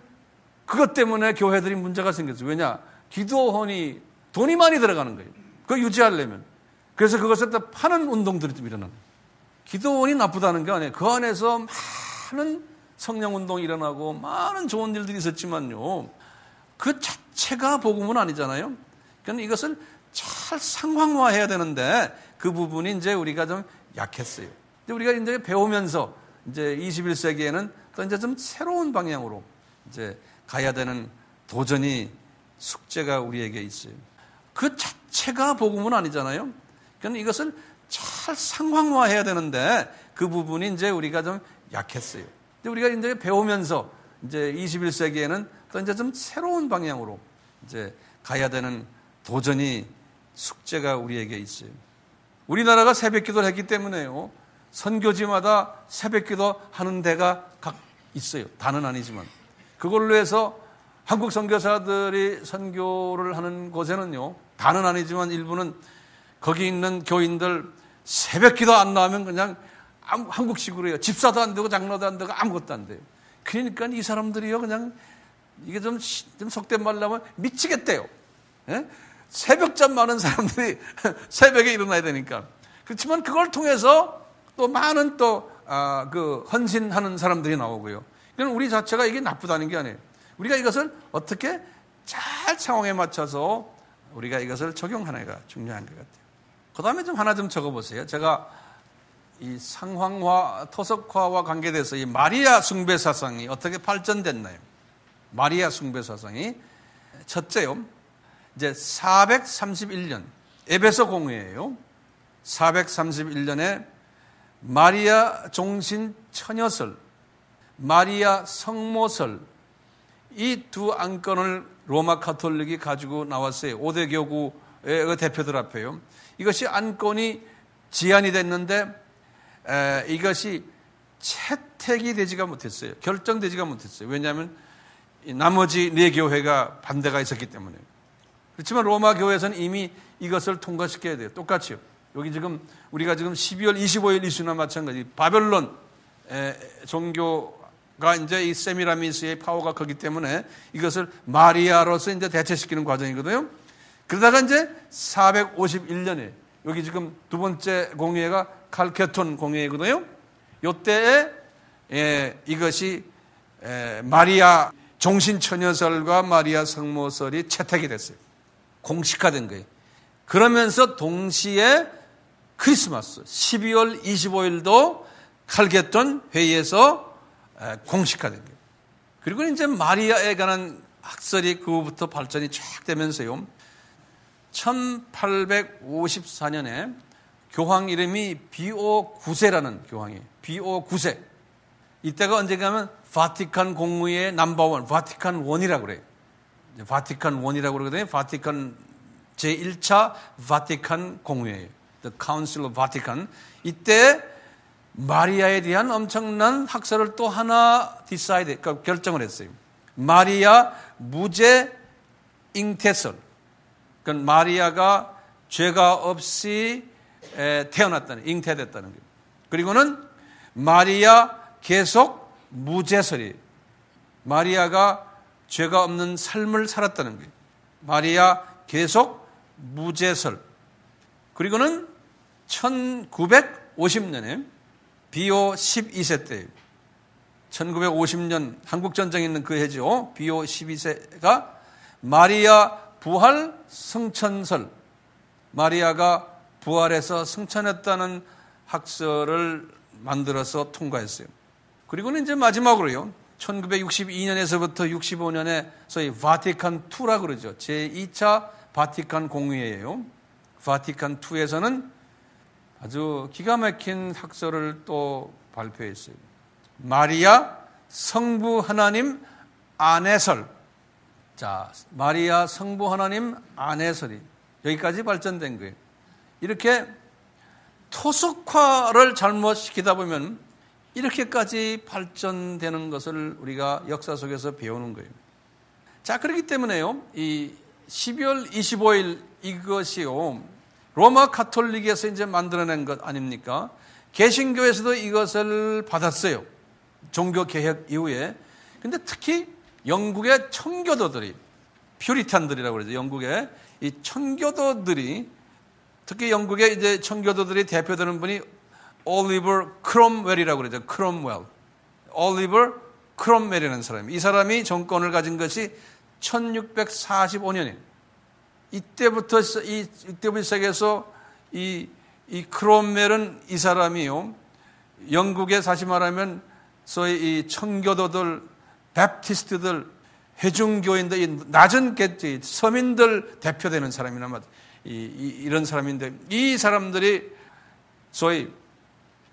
그것 때문에 교회들이 문제가 생겼어요. 왜냐? 기도원이 돈이 많이 들어가는 거예요. 그거 유지하려면. 그래서 그것을 또 파는 운동들이 좀 일어나는 거예요. 기도원이 나쁘다는 게 아니에요. 그 안에서 많은 성령운동이 일어나고 많은 좋은 일들이 있었지만요. 그 자체가 복음은 아니잖아요. 그러니까 이것을 잘 상황화해야 되는데 그 부분이 이제 우리가 좀 약했어요. 우리가 이제 배우면서 이제 21세기에는 또 이제 좀 새로운 방향으로 이제 가야 되는 도전이 숙제가 우리에게 있어요. 그 자체가 복음은 아니잖아요. 그러니까 이것을 잘 상황화해야 되는데 그 부분이 이제 우리가 좀 약했어요. 우리가 이제 배우면서 이제 21세기에는 또 이제 좀 새로운 방향으로 이제 가야 되는 도전이 숙제가 우리에게 있어요. 우리나라가 새벽 기도를 했기 때문에요. 선교지마다 새벽 기도 하는 데가 각 있어요. 다는 아니지만. 그걸로 해서 한국 선교사들이 선교를 하는 곳에는요. 다는 아니지만 일부는 거기 있는 교인들 새벽 기도 안 나오면 그냥 한국식으로 해요. 집사도 안 되고 장로도 안 되고 아무것도 안 돼요. 그러니까 이 사람들이요. 그냥 이게 좀 속된 말로 하면 미치겠대요. 예? 새벽잠 많은 사람들이 새벽에 일어나야 되니까. 그렇지만 그걸 통해서 또 많은 그 헌신하는 사람들이 나오고요. 그러니까 우리 자체가 이게 나쁘다는 게 아니에요. 우리가 이것을 어떻게 잘 상황에 맞춰서 우리가 이것을 적용하는가 중요한 것 같아요. 그 다음에 좀 하나 좀 적어보세요. 제가 이 상황화, 토속화와 관계돼서 이 마리아 숭배 사상이 어떻게 발전됐나요? 마리아 숭배 사상이 첫째요. 이제 431년 에베소 공회예요. 431년에 마리아 종신 처녀설, 마리아 성모설 이 두 안건을 로마 가톨릭이 가지고 나왔어요. 5대 교구의 대표들 앞에요. 이것이 안건이 지안이 됐는데 이것이 채택이 되지가 못했어요. 결정되지가 못했어요. 왜냐하면 나머지 네 교회가 반대가 있었기 때문에. 그렇지만 로마 교회에서는 이미 이것을 통과시켜야 돼요. 똑같이요. 여기 지금 우리가 지금 12월 25일 이슈나 마찬가지 바벨론 종교가 이제 이 세미라미스의 파워가 크기 때문에 이것을 마리아로서 이제 대체시키는 과정이거든요. 그러다가 이제 451년에 여기 지금 두 번째 공회가 칼케톤 공회이거든요. 이때에 이것이 마리아 종신처녀설과 마리아 성모설이 채택이 됐어요. 공식화된 거예요. 그러면서 동시에 크리스마스 12월 25일도 칼케톤 회의에서 공식화된 거예요. 그리고 이제 마리아에 관한 학설이 그부터 발전이 쫙 되면서요. 1854년에 교황 이름이 비오 9세라는 교황이에요. 비오 9세. 이때가 언제가 하면 바티칸 공의의 넘버원, 바티칸 1이라고 그래요. 바티칸 1이라고 그러거든요. 바티칸 제1차 바티칸 공회예요. The Council of Vatican. 이때 마리아에 대한 엄청난 학설을 또 하나 그러니까 결정을 했어요. 마리아 무죄 잉태설. 그러니까 마리아가 죄가 없이 태어났다는, 잉태됐다는 거예요. 그리고는 마리아 계속 무죄설이에요. 마리아가 죄가 없는 삶을 살았다는 거예요. 마리아 계속 무죄설. 그리고는 1950년에 비오 12세 때예요. 1950년 한국전쟁이 있는 그 해죠. 비오 12세가 마리아 부활 성천설, 마리아가 부활해서 성천했다는 학설을 만들어서 통과했어요. 그리고는 이제 마지막으로요, 1962년에서부터 65년에 소위 바티칸 2라 그러죠. 제2차 바티칸 공의회예요. 바티칸 2에서는 아주 기가 막힌 학설을 또 발표했어요. 마리아 성부 하나님 안해설. 자, 마리아 성부 하나님 안해설이 여기까지 발전된 거예요. 이렇게 토속화를 잘못시키다 보면 이렇게까지 발전되는 것을 우리가 역사 속에서 배우는 거예요. 자, 그렇기 때문에요, 이 12월 25일 이것이요, 로마 가톨릭에서 이제 만들어낸 것 아닙니까? 개신교에서도 이것을 받았어요. 종교 개혁 이후에. 근데 특히 영국의 청교도들이, 퓨리탄들이라고 그러죠. 영국의 이 청교도들이, 특히 영국의 이제 청교도들이 대표되는 분이 올리버 크롬웰이라고 그러죠. 크롬웰. 올리버 크롬웰이라는 사람이. 이 사람이 정권을 가진 것이 1645년이에요. 이때부터 시작해서 이 크롬웰은 이 사람이요, 영국에 다시 말하면 소위 이 청교도들, 베프티스트들, 회중교인들, 이 낮은 계층, 서민들 대표되는 사람이나 이런 사람인데, 이 사람들이 소위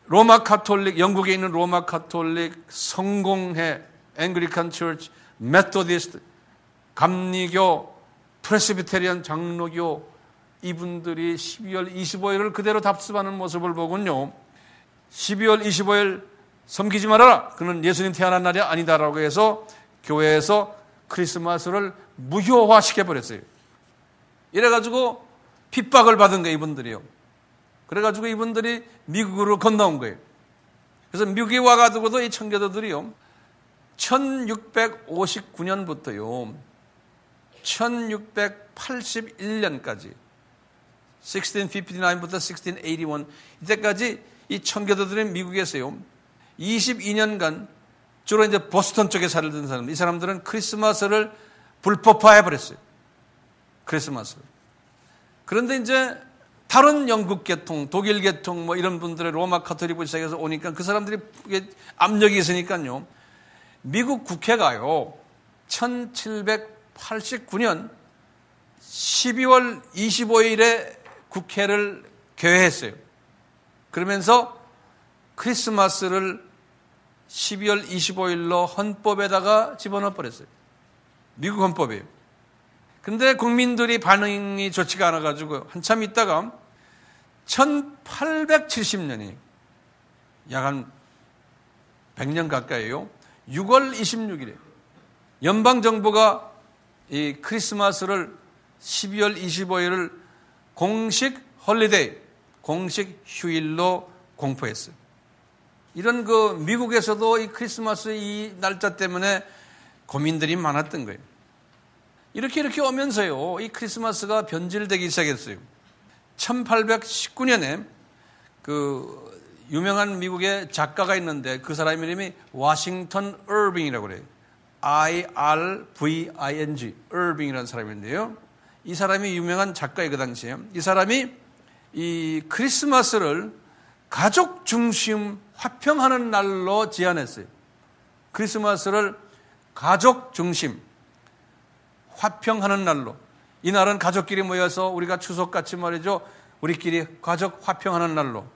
로마 가톨릭, 영국에 있는 로마 가톨릭, 성공회, 앵글리칸 처치, 메토디스트, 감리교, 프레스비테리안 장로교, 이분들이 12월 25일을 그대로 답습하는 모습을 보군요. 12월 25일 섬기지 말아라. 그는 예수님 태어난 날이 아니다라고 해서 교회에서 크리스마스를 무효화시켜버렸어요. 이래가지고 핍박을 받은 거예요, 이분들이요. 그래가지고 이분들이 미국으로 건너온 거예요. 그래서 미국에 와가지고도 이 청교도들이요, 1659년부터요, 1681년까지, 1659부터 1681, 이때까지 이 청교도들이 미국에서요, 22년간 주로 이제 보스턴 쪽에 살던 사람, 이 사람들은 크리스마스를 불법화해버렸어요. 크리스마스를. 그런데 이제 다른 영국 계통, 독일 계통, 뭐 이런 분들의 로마 가톨릭을 시작해서 오니까 그 사람들이 압력이 있으니까요, 미국 국회가요, 1789년 12월 25일에 국회를 개회했어요. 그러면서 크리스마스를 12월 25일로 헌법에다가 집어넣어 버렸어요. 미국 헌법이에요. 근데 국민들이 반응이 좋지가 않아가지고 한참 있다가 1870년이 약 한 100년 가까이요, 6월 26일에 연방정부가 이 크리스마스를 12월 25일을 공식 홀리데이, 공식 휴일로 공포했어요. 이런 그 미국에서도 이 크리스마스 이 날짜 때문에 고민들이 많았던 거예요. 이렇게 오면서요, 이 크리스마스가 변질되기 시작했어요. 1819년에 그 유명한 미국의 작가가 있는데 그 사람 이름이 워싱턴 얼빙이라고 그래요. IRVING, 얼빙이라는 사람인데요. 이 사람이 유명한 작가예요, 그 당시에. 이 사람이 이 크리스마스를 가족 중심 화평하는 날로 제안했어요. 크리스마스를 가족 중심 화평하는 날로. 이 날은 가족끼리 모여서 우리가 추석같이 말이죠, 우리끼리 가족 화평하는 날로.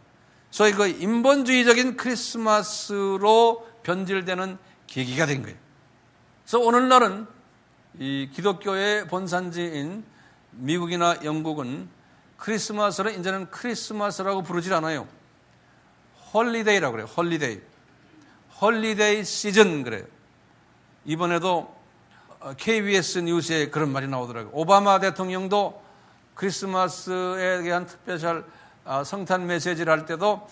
소위 그 인본주의적인 크리스마스로 변질되는 계기가 된 거예요. 그래서 오늘날은 이 기독교의 본산지인 미국이나 영국은 크리스마스를 이제는 크리스마스라고 부르질 않아요. 홀리데이라고 그래요. 홀리데이 시즌 그래요. 이번에도 KBS 뉴스에 그런 말이 나오더라고요. 오바마 대통령도 크리스마스에 대한 특별한 성탄 메시지를 할 때도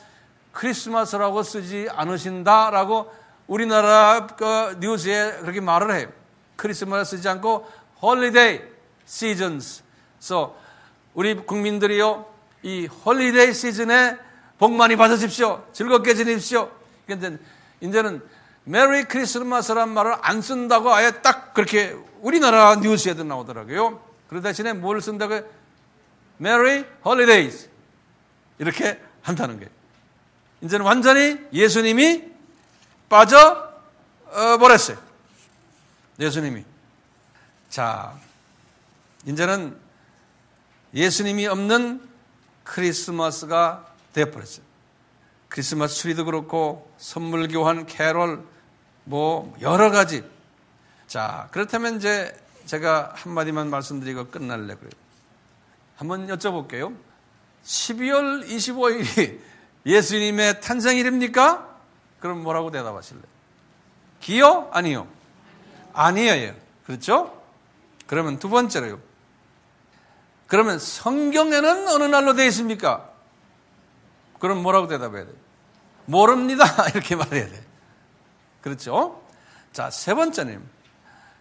크리스마스라고 쓰지 않으신다라고 우리나라 그 뉴스에 그렇게 말을 해요. 크리스마스 쓰지 않고 holiday seasons. 그래서 우리 국민들이요, 이 홀리데이 시즌에 복 많이 받으십시오. 즐겁게 지내십시오. 근데 이제는 메리 크리스마스란 말을 안 쓴다고 아예 딱 그렇게 우리나라 뉴스에도 나오더라고요. 그 대신에 뭘 쓴다고요? 메리 홀리데이즈. 이렇게 한다는 거예요. 이제는 완전히 예수님이 빠져버렸어요. 예수님이. 자, 이제는 예수님이 없는 크리스마스가 되어버렸어요. 크리스마스 트리도 그렇고 선물 교환, 캐롤, 뭐 여러 가지. 자, 그렇다면 이제 제가 한마디만 말씀드리고 끝날래 그래요. 한번 여쭤볼게요. 12월 25일이 예수님의 탄생일입니까? 그럼 뭐라고 대답하실래요? 기요? 아니요? 아니에요. 그렇죠? 그러면 두 번째로요. 그러면 성경에는 어느 날로 되어 있습니까? 그럼 뭐라고 대답해야 돼요? 모릅니다. 이렇게 말해야 돼요. 그렇죠? 자, 세 번째는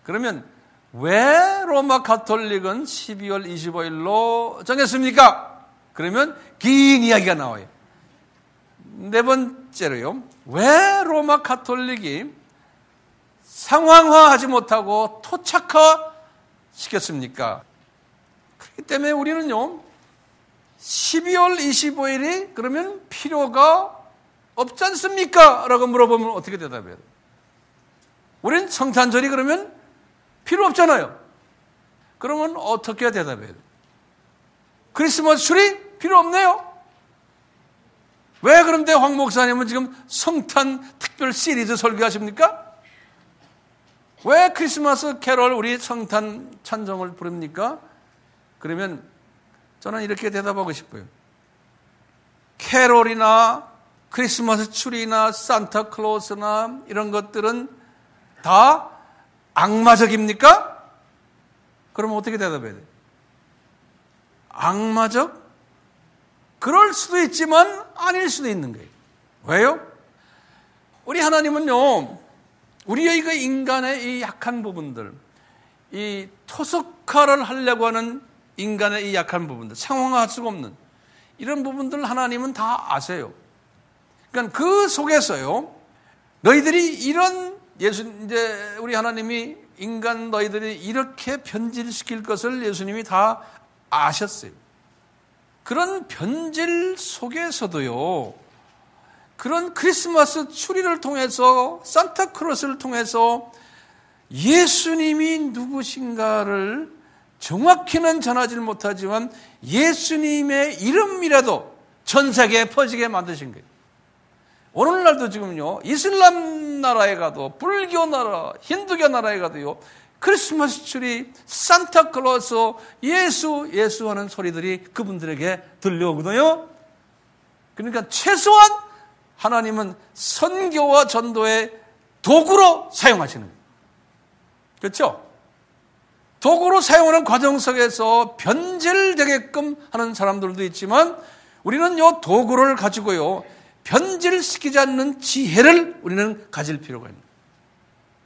그러면 왜 로마 가톨릭은 12월 25일로 정했습니까? 그러면 긴 이야기가 나와요. 네 번째로요. 왜 로마 가톨릭이 상황화하지 못하고 토착화 시켰습니까? 그렇기 때문에 우리는요, 12월 25일이 그러면 필요가 없지 않습니까? 라고 물어보면 어떻게 대답해야 돼요? 우리는 성탄절이 그러면 필요 없잖아요. 그러면 어떻게 대답해야 돼요? 크리스마스 트리 필요 없네요. 왜 그런데 황 목사님은 지금 성탄 특별 시리즈 설교하십니까? 왜 크리스마스 캐롤 우리 성탄 찬송을 부릅니까? 그러면 저는 이렇게 대답하고 싶어요. 캐롤이나 크리스마스 트리나 산타클로스나 이런 것들은 다 악마적입니까? 그러면 어떻게 대답해야 돼요? 악마적? 그럴 수도 있지만 아닐 수도 있는 거예요. 왜요? 우리 하나님은요, 우리의 그 인간의 이 약한 부분들, 이 토속화를 하려고 하는 인간의 이 약한 부분들, 상황화할 수가 없는 이런 부분들 하나님은 다 아세요. 그러니까 그 속에서요, 너희들이 이런 이제 우리 하나님이 인간 너희들이 이렇게 변질시킬 것을 예수님이 다 아셨어요. 그런 변질 속에서도요, 그런 크리스마스 추리를 통해서 산타크로스를 통해서 예수님이 누구신가를 정확히는 전하지 못하지만 예수님의 이름이라도 전 세계에 퍼지게 만드신 거예요. 오늘날도 지금요, 이슬람 나라에 가도 불교 나라, 힌두교 나라에 가도요, 크리스마스 트리, 산타클로스, 예수 하는 소리들이 그분들에게 들려오거든요. 그러니까 최소한 하나님은 선교와 전도의 도구로 사용하시는 거예요. 그렇죠? 도구로 사용하는 과정 속에서 변질되게끔 하는 사람들도 있지만 우리는 이 도구를 가지고요, 변질시키지 않는 지혜를 우리는 가질 필요가 있는 거예요.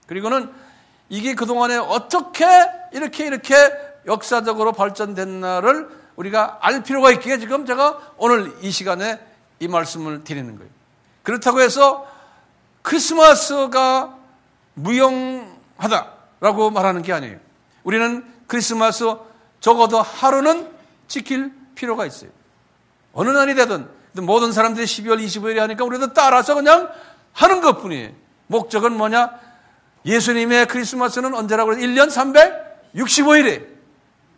그리고는 이게 그동안에 어떻게 이렇게 역사적으로 발전됐나를 우리가 알 필요가 있기에 지금 제가 오늘 이 시간에 이 말씀을 드리는 거예요. 그렇다고 해서 크리스마스가 무용하다라고 말하는 게 아니에요. 우리는 크리스마스 적어도 하루는 지킬 필요가 있어요. 어느 날이 되든 모든 사람들이 12월 25일에 하니까 우리도 따라서 그냥 하는 것뿐이에요. 목적은 뭐냐? 예수님의 크리스마스는 언제라고 그래요? 1년 365일에.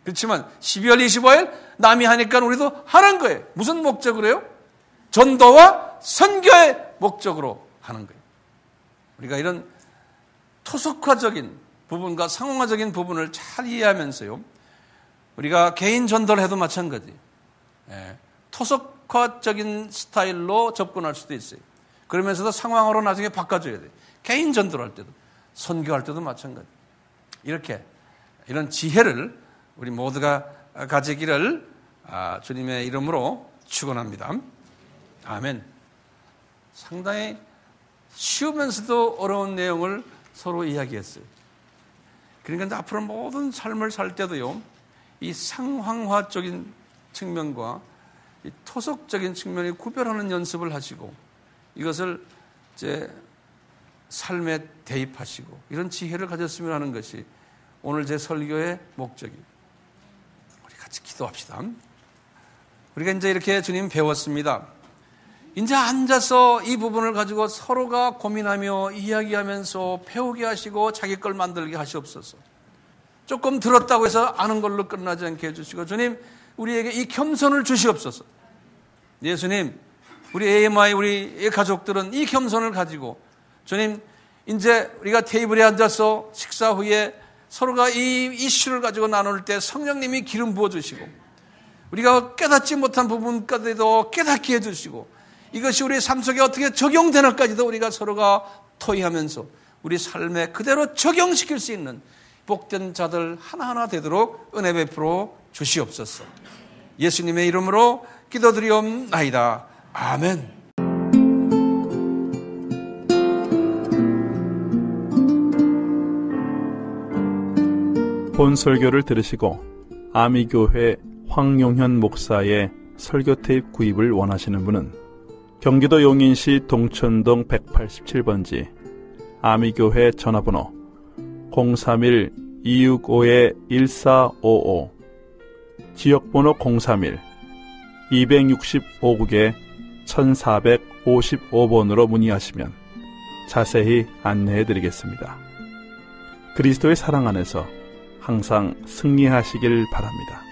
그렇지만 12월 25일 남이 하니까 우리도 하는 거예요. 무슨 목적으로요? 전도와 선교의 목적으로 하는 거예요. 우리가 이런 토속화적인 부분과 상황화적인 부분을 잘 이해하면서요, 우리가 개인 전도를 해도 마찬가지. 토속화적인 스타일로 접근할 수도 있어요. 그러면서도 상황으로 나중에 바꿔줘야 돼요. 개인 전도를 할 때도, 선교할 때도 마찬가지. 이렇게 이런 지혜를 우리 모두가 가지기를 주님의 이름으로 축원합니다. 아멘. 상당히 쉬우면서도 어려운 내용을 서로 이야기했어요. 그러니까 앞으로 모든 삶을 살 때도요, 이 상황화적인 측면과 이 토속적인 측면을 구별하는 연습을 하시고 이것을 이제 삶에 대입하시고 이런 지혜를 가졌으면 하는 것이 오늘 제 설교의 목적이에요. 우리 같이 기도합시다. 우리가 이제 이렇게 주님 배웠습니다. 이제 앉아서 이 부분을 가지고 서로가 고민하며 이야기하면서 배우게 하시고 자기 걸 만들게 하시옵소서. 조금 들었다고 해서 아는 걸로 끝나지 않게 해주시고 주님 우리에게 이 겸손을 주시옵소서. 예수님 우리 AMI 우리 가족들은 이 겸손을 가지고 주님 이제 우리가 테이블에 앉아서 식사 후에 서로가 이 이슈를 가지고 나눌 때 성령님이 기름 부어주시고 우리가 깨닫지 못한 부분까지도 깨닫게 해주시고 이것이 우리 삶 속에 어떻게 적용되는까지도 우리가 서로가 토의하면서 우리 삶에 그대로 적용시킬 수 있는 복된 자들 하나하나 되도록 은혜 베풀어 주시옵소서. 예수님의 이름으로 기도드리옵나이다. 아멘. 본 설교를 들으시고 아미교회 황용현 목사의 설교 테이프 구입을 원하시는 분은 경기도 용인시 동천동 187번지 아미교회 전화번호 031-265-1455 지역번호 031-265국에 1455번으로 문의하시면 자세히 안내해 드리겠습니다. 그리스도의 사랑 안에서 항상 승리하시길 바랍니다.